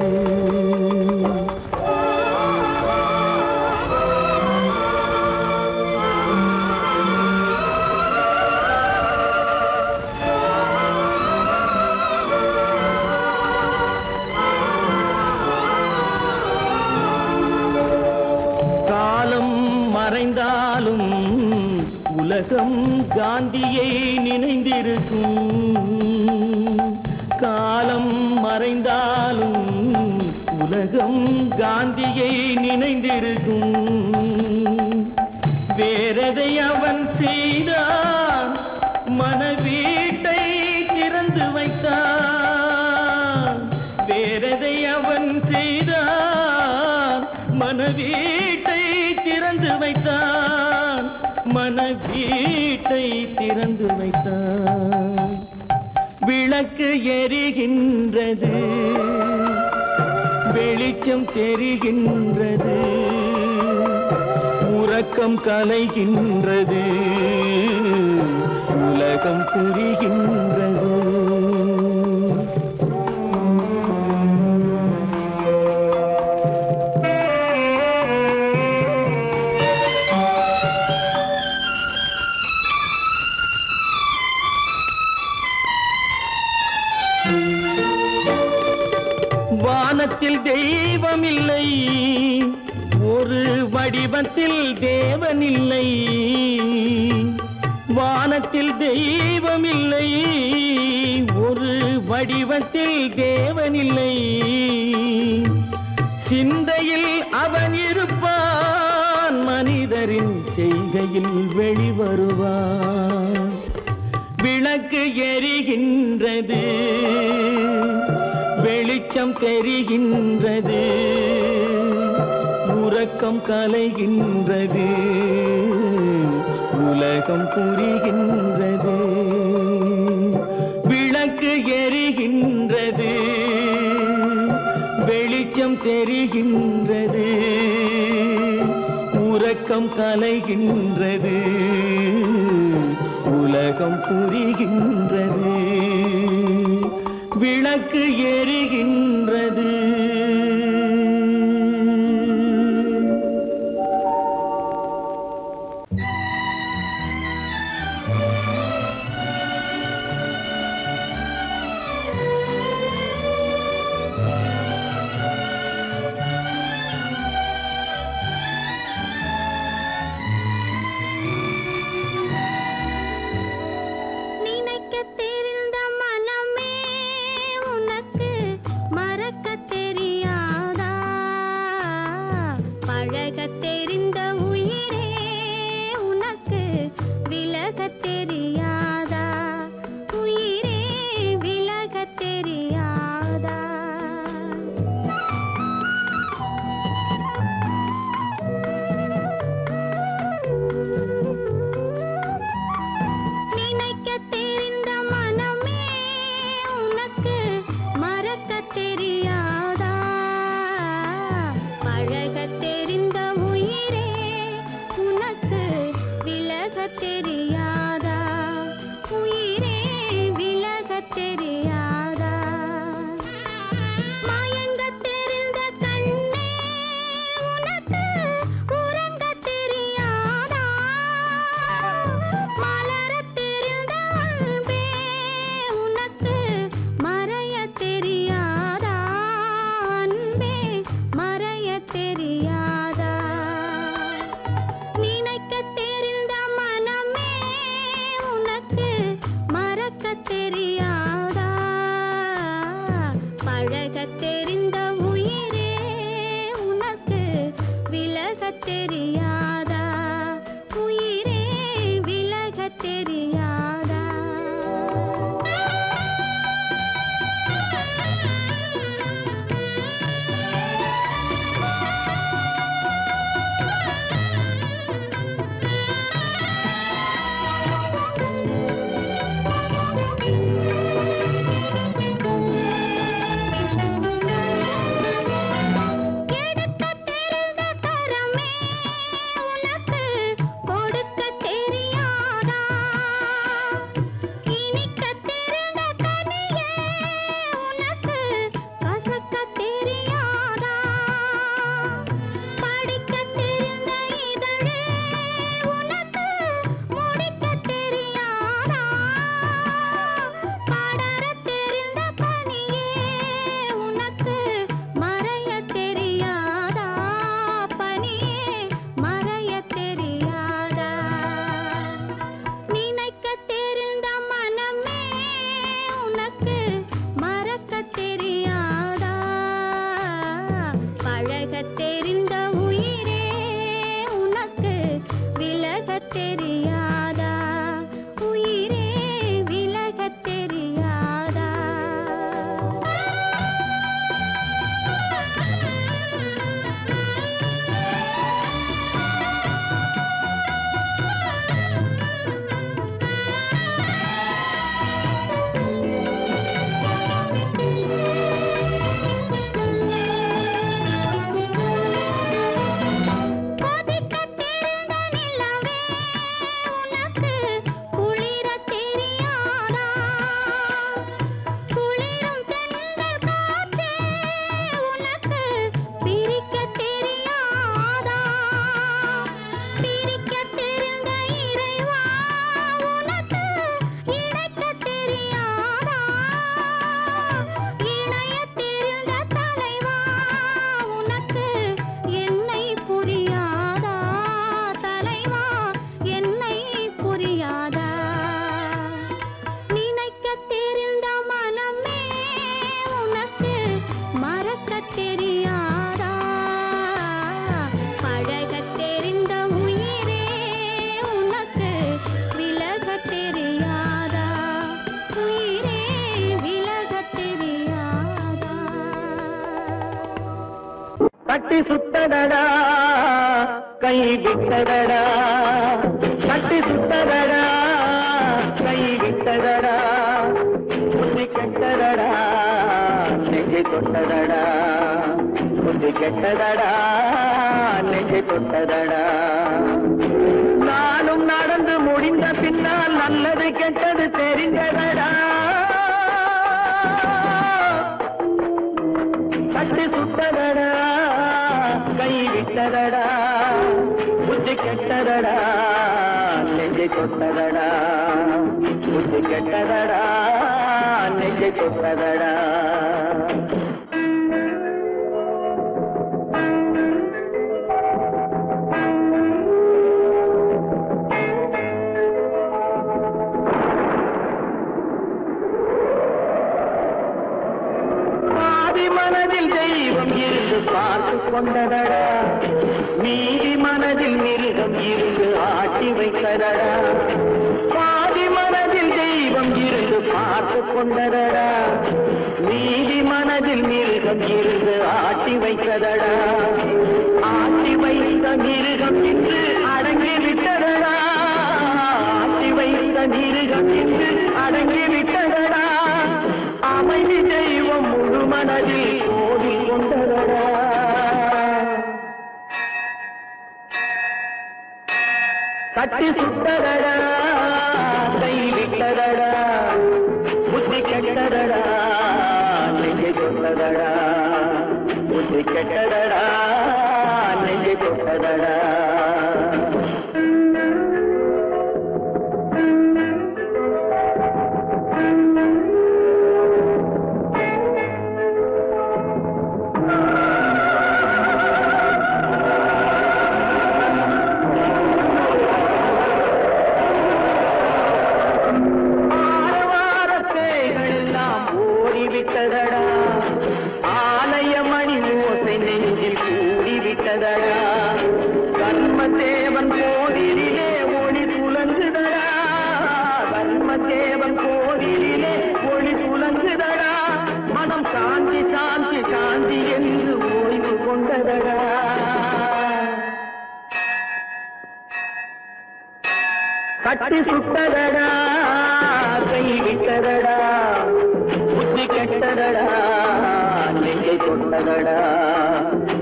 [SPEAKER 1] காலம் மறைந்தாலும் உலகம் காந்தியை நினைந்திருக்கும். காலம் மறைந்தாலும் உலகம் காந்தியை நினைந்திருக்கும். வேறதை அவன் செய்தான், மனவீட்டை திறந்து வைத்தான். வேறதை அவன் செய்தான், மனவீட்டை திறந்து வைத்தான், மனவீட்டை திறந்து வைத்தான். விளக்கு எரிகின்றது, வெளிச்சம் தெரிகின்றது, உறக்கம் கலைகின்றது, உலகம் புரிகின்றது. வானத்தில் தெய்வம் இல்லை, ஒரு வடிவத்தில் தேவன் இல்லை. வானத்தில் தெய்வம் இல்லை, ஒரு வடிவத்தில் தேவன் இல்லை. சிந்தையில் அவன் இருப்பான், மனிதரின் செய்கையில் வெளிவருவான். விளக்கு எரிகின்றது, வெளிச்சம் தெரிகின்றது, உறக்கம் கலைகின்றது, உலகம் புரிகின்றது. விளக்கு எரிகின்றது, வெளிச்சம் தெரிகின்றது, உறக்கம் கலைகின்றது, உலகம் புரிகின்றது. விளக்கு எரிகின்றது.
[SPEAKER 2] நினைக்க தெரிந்த மனமே உனக்கு மறக்க தெரிய
[SPEAKER 1] விட்டதடா கட்டி சுட்டதடா கை விட்டதடா புத்தி கெட்டதடா நெஞ்சை தொட்டதடா புத்தி கெட்டதடா நெஞ்சை தொட்டதடா நானும் நடந்து முடிந்த பின்னால் நல்லது கெட்டது தெரிந்ததடா கட்டி சுட்டதடா கை விட்டதடா புத்தி கெட்டதடா நெஞ்சை தொட்டதடா புத்தி கெட்டதடா நெஞ்சை தொட்டதடா பார்த்து கொண்டதடா மீதி மனதில் மிருகம் இருந்து ஆட்டி வைத்ததடா பாதி மனதில் தெய்வம் இருந்து பார்த்து கொண்டதடா மீதி மனதில் மிருகம் இருந்து ஆட்டி வைத்ததடா ஆட்டி வைத்த மிருகம் இன்று அடங்கி விட்டதடா ஆட்டி வைத்த மிருகம் இன்று அடங்கி விட்டதடா அமைதி தெய்வம் முழு மனதில் கோடி கொண்டதடா கட்டி சுட்டதடா கை விட்டதடா புத்தி கெட்டதடா நெஞ்சை தொட்டதடா புத்தி கெட்டதடா நெஞ்சை தொட்டதடா கர்மதேவன் கோவிலிலே ஒளி துலங்குதடா கர்மதேவன் கோவிலிலே ஒளி துலங்குதடா மனம் சாந்தி சாந்தி சாந்தி என்று ஓய்வு கொண்டதடா கட்டி சுட்டதடா கை விட்டதடா புத்தி கெட்டதடா நெஞ்சை தொட்டதடா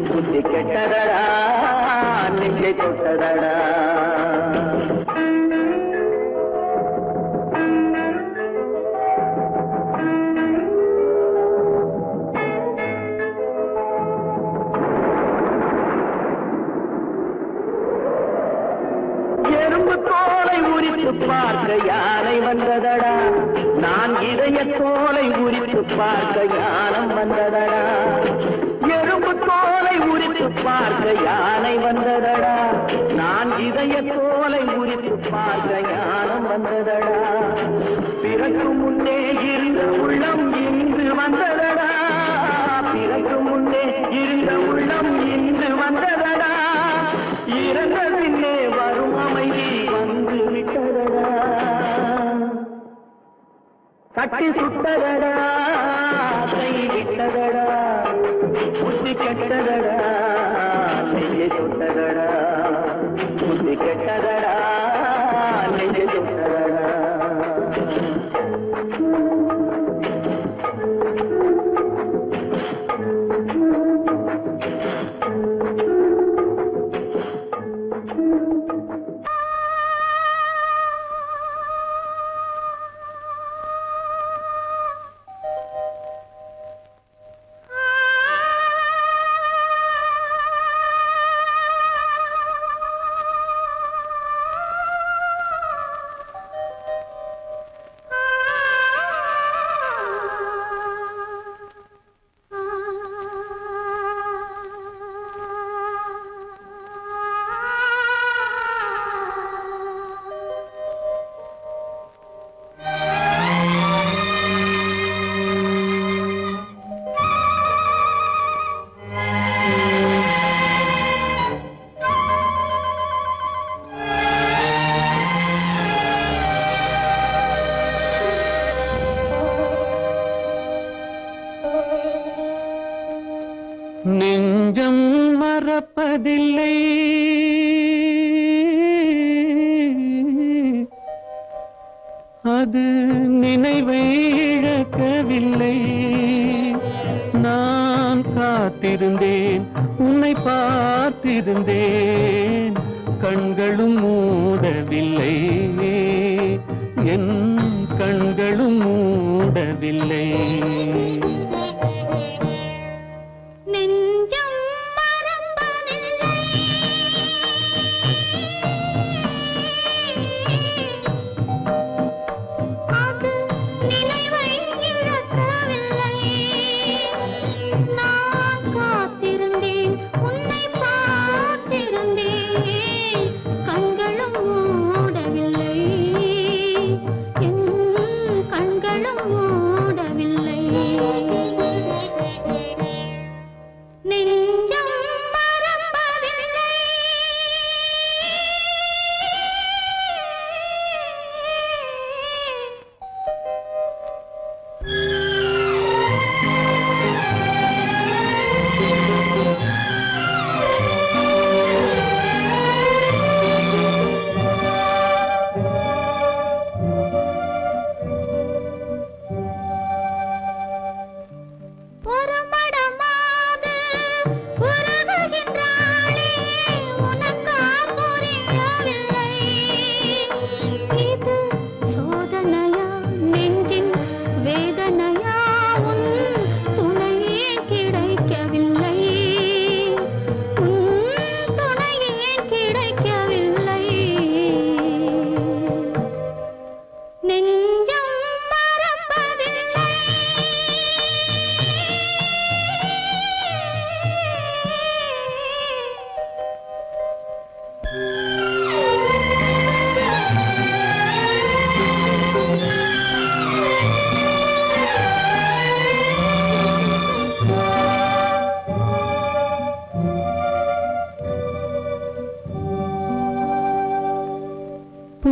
[SPEAKER 1] புத்தி கெட்டதடா நெஞ்சை தொட்டதடா எறும்பு தோலை உரித்து பார்க்க யானை வந்ததடா நான் இதய தோலை உரித்து பார்க்க யானம் வந்ததடா எறும்பு தோலை உரித்து பார்க்க யானை வந்ததடா நான் இதய தோலை உரித்து பார்க்க யானம் வந்ததடா பிறகு முன்னே இருந்த உள்ளம் இன்று வந்ததடா பிறகு முன்னே இருந்த உள்ளம் இன்று வந்ததடா இறந்த பின்னே வரும் அமைதி வந்து விட்டதடா கட்டி சுட்டதடா கை விட்டதடா புத்தி கெட்டதடா நெஞ்சை தொட்டதடா புத்தி கெட்டதடா நெஞ்சை தொட்டதடா
[SPEAKER 4] அது நினைவை இழக்கவில்லை. நான் காத்திருந்தேன், உன்னை பார்த்திருந்தேன், கண்களும் மூடவில்லை, என் கண்களும் மூடவில்லை.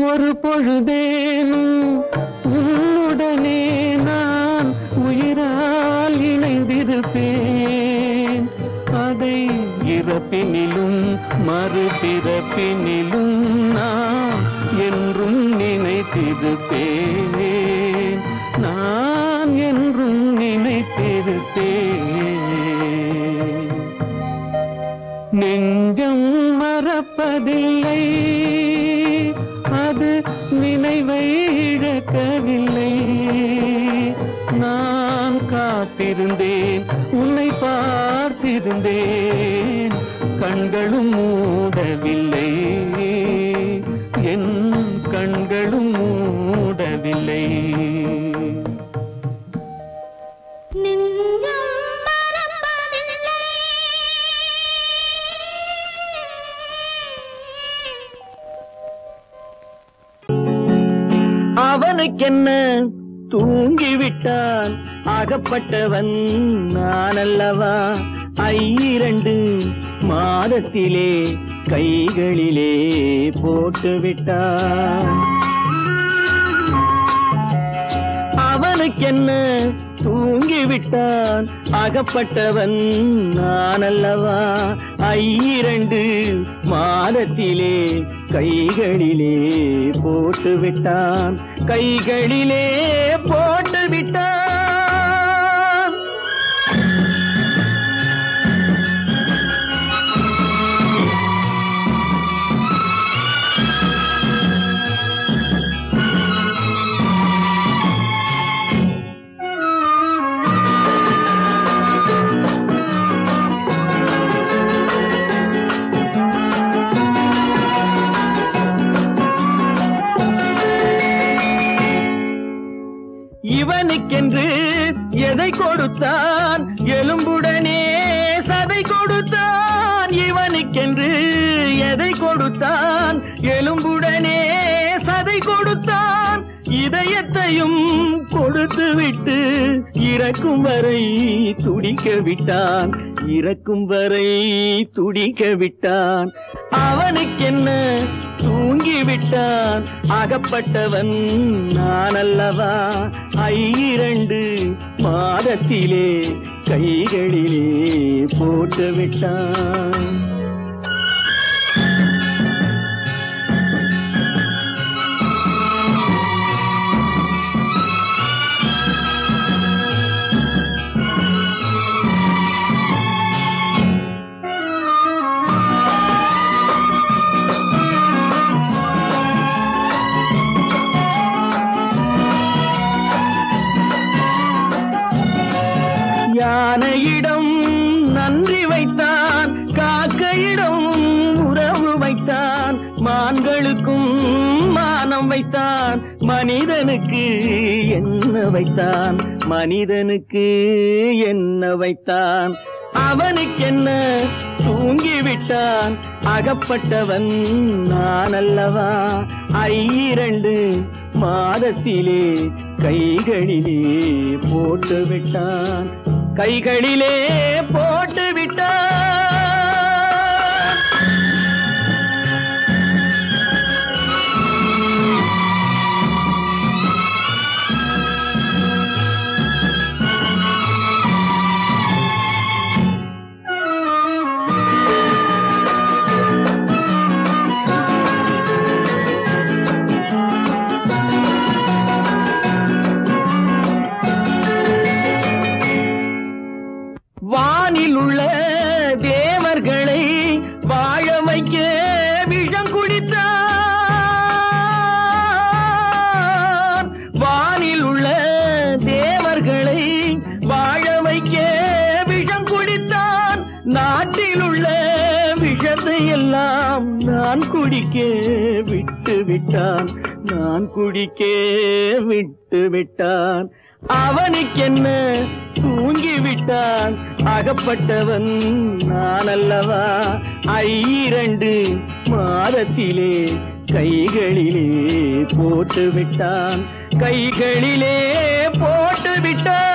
[SPEAKER 4] ஒரு பொழுதேனும் உன்னுடனே நான் உயிரால் இணைந்திருப்பேன். அதை இறப்பினிலும் மறுபிறப்பினிலும் நான் என்றும் நினைத்திருப்பேன். நான் என்றும் நினைத்திருப்பேன். நெஞ்சம் மறப்பதில்லை, அது நினைவை இழக்கவில்லை. நான் காத்திருந்தேன், உன்னை பார்த்திருந்தேன், கண்களும் மூடவில்லை, என் கண்களும் மூடவில்லை.
[SPEAKER 1] அவனுக்கென்ன தூங்கிவிட்டான், அகப்பட்டவன் நான் அல்லவா. 2 மாதத்திலே கைகளிலே போட்டுவிட்டான். அவனுக்கென்ன தூங்கிவிட்டான், அகப்பட்டவன் நான் அல்லவா. 2 மாதத்திலே கைகளிலே போட்டுவிட்டான், கைகளிலே போட்டுவிட்டான். இவனுக்கென்று எதை கொடுத்தான், எலும்புடனே சதை கொடுத்தான். இவனுக்கென்று எதை கொடுத்தான், எலும்புடனே சதை கொடுத்தான். இதயத்தையும் கொடுத்து விட்டு இறக்கும் வரை துடிக்க விட்டான், இறக்கும் வரை துடிக்க விட்டான். அவனுக்கென்ன தூங்கிவிட்டான், அகப்பட்டவன் நான் அல்லவா. 2 மாதத்திலே கைகளிலே போட்டுவிட்டான். மான்களுக்கும் மானம் வைத்தான், மனிதனுக்கு என்ன வைத்தான், மனிதனுக்கு என்ன வைத்தான். அவனுக்கென்ன தூங்கிவிட்டான், அகப்பட்டவன் நான் அல்லவா. 2 மாதத்திலே கைகளிலே போட்டு விட்டான், கைகளிலே போட்டு விட்டான். வானில் உள்ள தேவர்களை வாழ வைக்க விஷம் குடித்தான். வானில் உள்ள தேவர்களை வாழ வைக்க விஷம் குடித்தான். நாட்டில் உள்ள விஷத்தை எல்லாம் நான் குடிக்க விட்டு விட்டான், நான் குடிக்க விட்டு விட்டான். அவனுக்கென்ன தூங்கிவிட்டான், அகப்பட்டவன் நான் அல்லவா. 2 மாதத்திலே கைகளிலே போட்டு விட்டான், கைகளிலே போட்டு விட்டான்.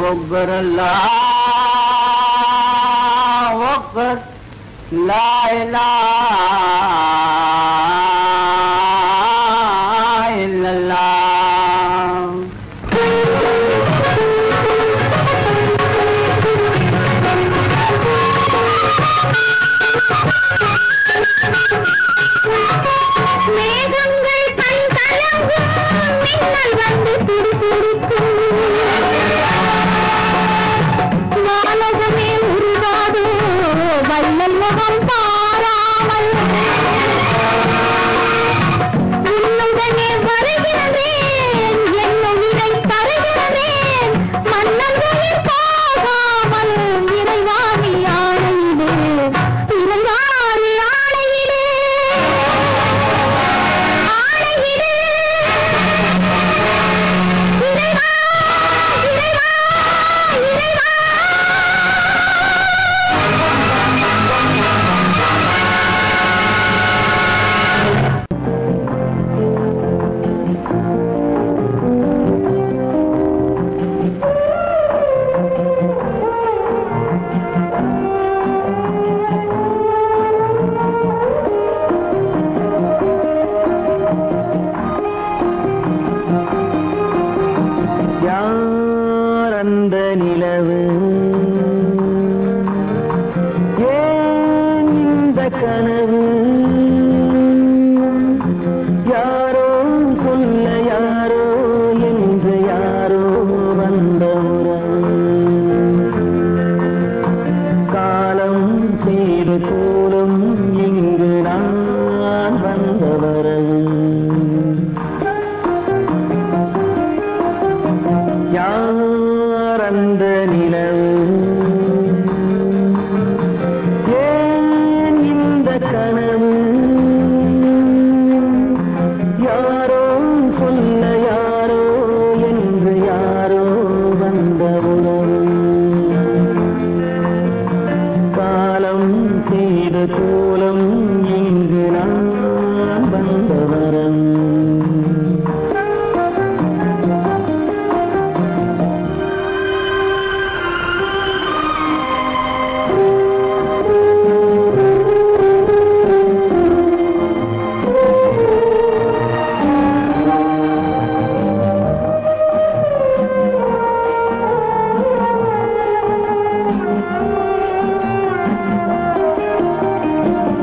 [SPEAKER 1] أكبر الله أكبر لا إله إلا الله
[SPEAKER 2] மேகங்கள் கண் கலங்கும் மின்னல் வந்து துடிதுடிக்கும் வானகமே உருவாதோ வள்ளல் முகம் பாராமல் உன்னுடனே வருகின்றேன் என்ன இதை தருகின்றேன் மன்னன்களில் போகாமல் இறைவாணி ஆணையிலே இறைவாணி ஆணையிலே ஆணையிலே இறைவா இறைவா இறைவா
[SPEAKER 1] யார் அந்த நிலவு ஏன் இந்த கனவு யாரோ சொல்ல யாரோ என்று யாரோ வந்த உறவு காலம் செய்து கூடும் இங்கு நான் வந்த வரவு யார் அந்த நிலவு ஏன் இந்த கனவு யாரோ சொல்ல யாரோ என்று யாரோ வந்த உறவு காலம் செய்த கோலம் இங்கு நான் வந்த வரம்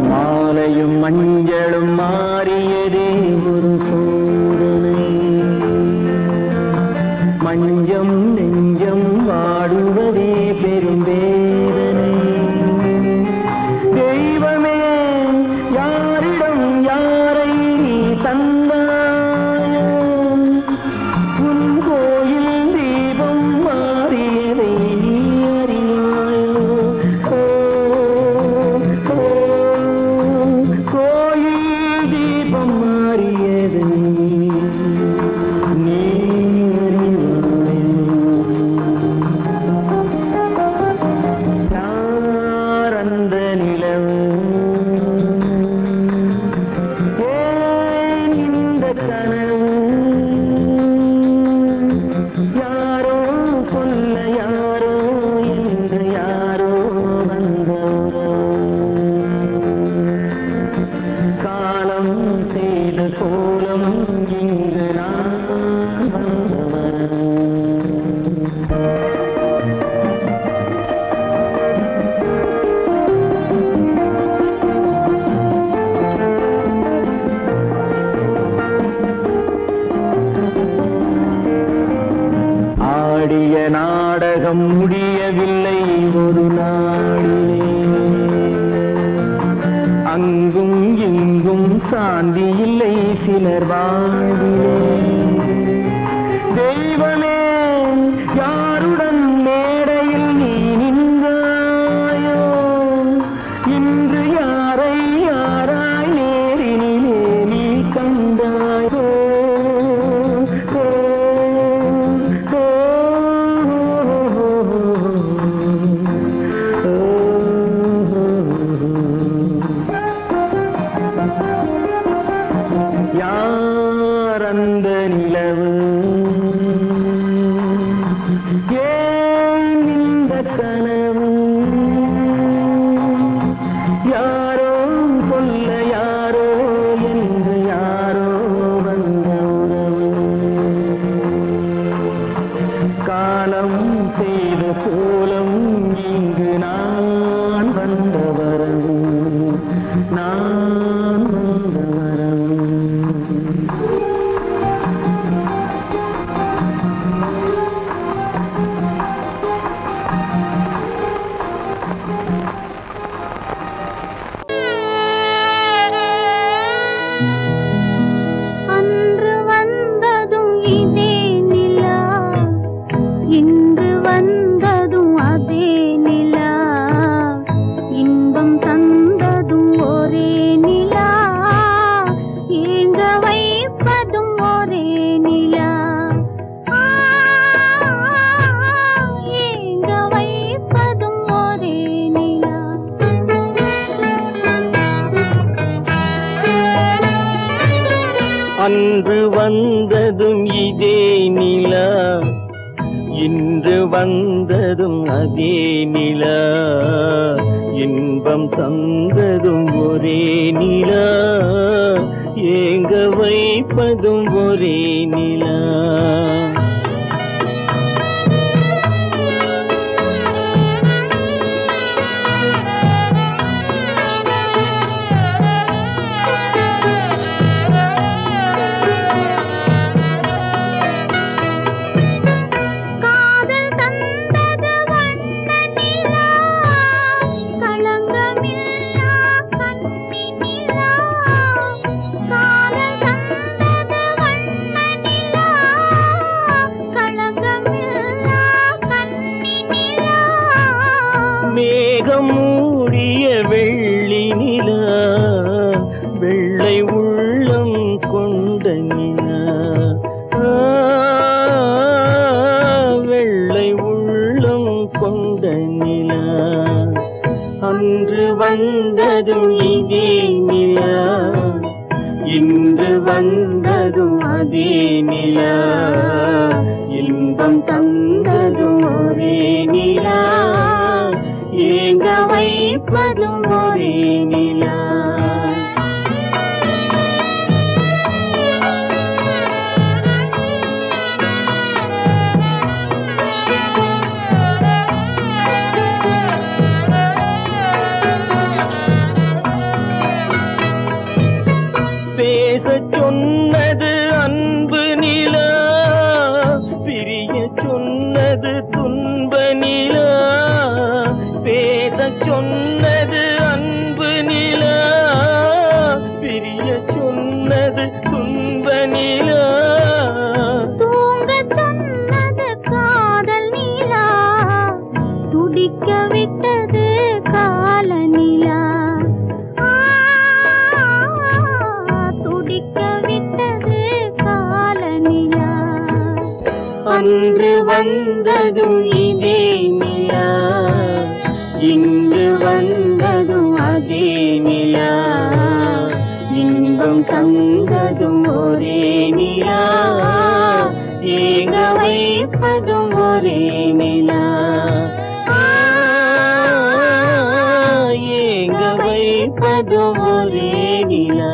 [SPEAKER 1] மாலையும் மஞ்சளும் மாறியதே ஒரு சோதனை மஞ்சம் நெஞ்சம் வாடுவதே பெரும் வேதனை தெய்வமே யாரிடம் யாரை நீ தந்தாயோ உன் கோயில் தீபம் மாறியதை நீ அறியாயோ கோயில் தீபம் மாறியது நீ யார் அந்த நிலவு ஏன் இந்த கனவு யாரோ சொல்ல யாரோ என்று யாரோ வந்த காலம் செய்த கோலம் இங்கு நான் வந்தவன் ஆடிய நாடகம் முடியவில்லை ஒரு நாளிலே அங்கும் இங்கும் சாந்தி இல்லை சிலர் வாழ்விலே தெய்வமே யாருடன் மேடையில் நீ நின்றாயோ இன்று யாரை யாராய் நேரினிலே நீ கண்டாயோ யார் அந்த நிலவு ஏன்
[SPEAKER 2] இதே நிலா இன்று வந்ததும் அதே நிலா இன்பம் தந்ததும் ஒரே நிலா ஏங்க வைப்பதும் ஒரே நிலா ஏங்க வைப்பதும் ஒரே நிலா
[SPEAKER 1] அன்று வந்ததும் இதே நிலா இன்று வந்ததும் அதே நிலா இன்பம் தந்ததும் ஒரே நிலா ஏங்க வைப்பதும் ஒரே நிலா மேகம் மூடிய வெள்ளி நிலா வெள்ளை உள்ளம் கொண்ட நிலா வெள்ளை உள்ளம் கொண்ட நிலா அன்று வந்ததும் இதே நிலா இன்று வந்ததும் அதே நிலா இன்பம் தந்ததும் ஒரே நிலா ஏங்க வைப்பதும் ஒரே நிலா பேசச் சொன்னது அன்பு நிலா பிரிய சொன்னது துன்ப நிலா பேசச் சொன்னது அன்பு நிலா பிரிய சொன்னது துன்ப நிலா
[SPEAKER 2] தூங்கச் சொன்னது காதல் நிலா துடிக்க விட்டது கால நிலா துடிக்க விட்டது கால நிலா
[SPEAKER 1] அன்று வந்ததும் இதே நிலா இன்று வந்ததும் அதே நிலா இன்பம் தந்ததும் ஒரே நிலா ஏங்க வைப்பதும் ஒரே நிலா ஏங்க வைப்பதும் ஒரே நிலா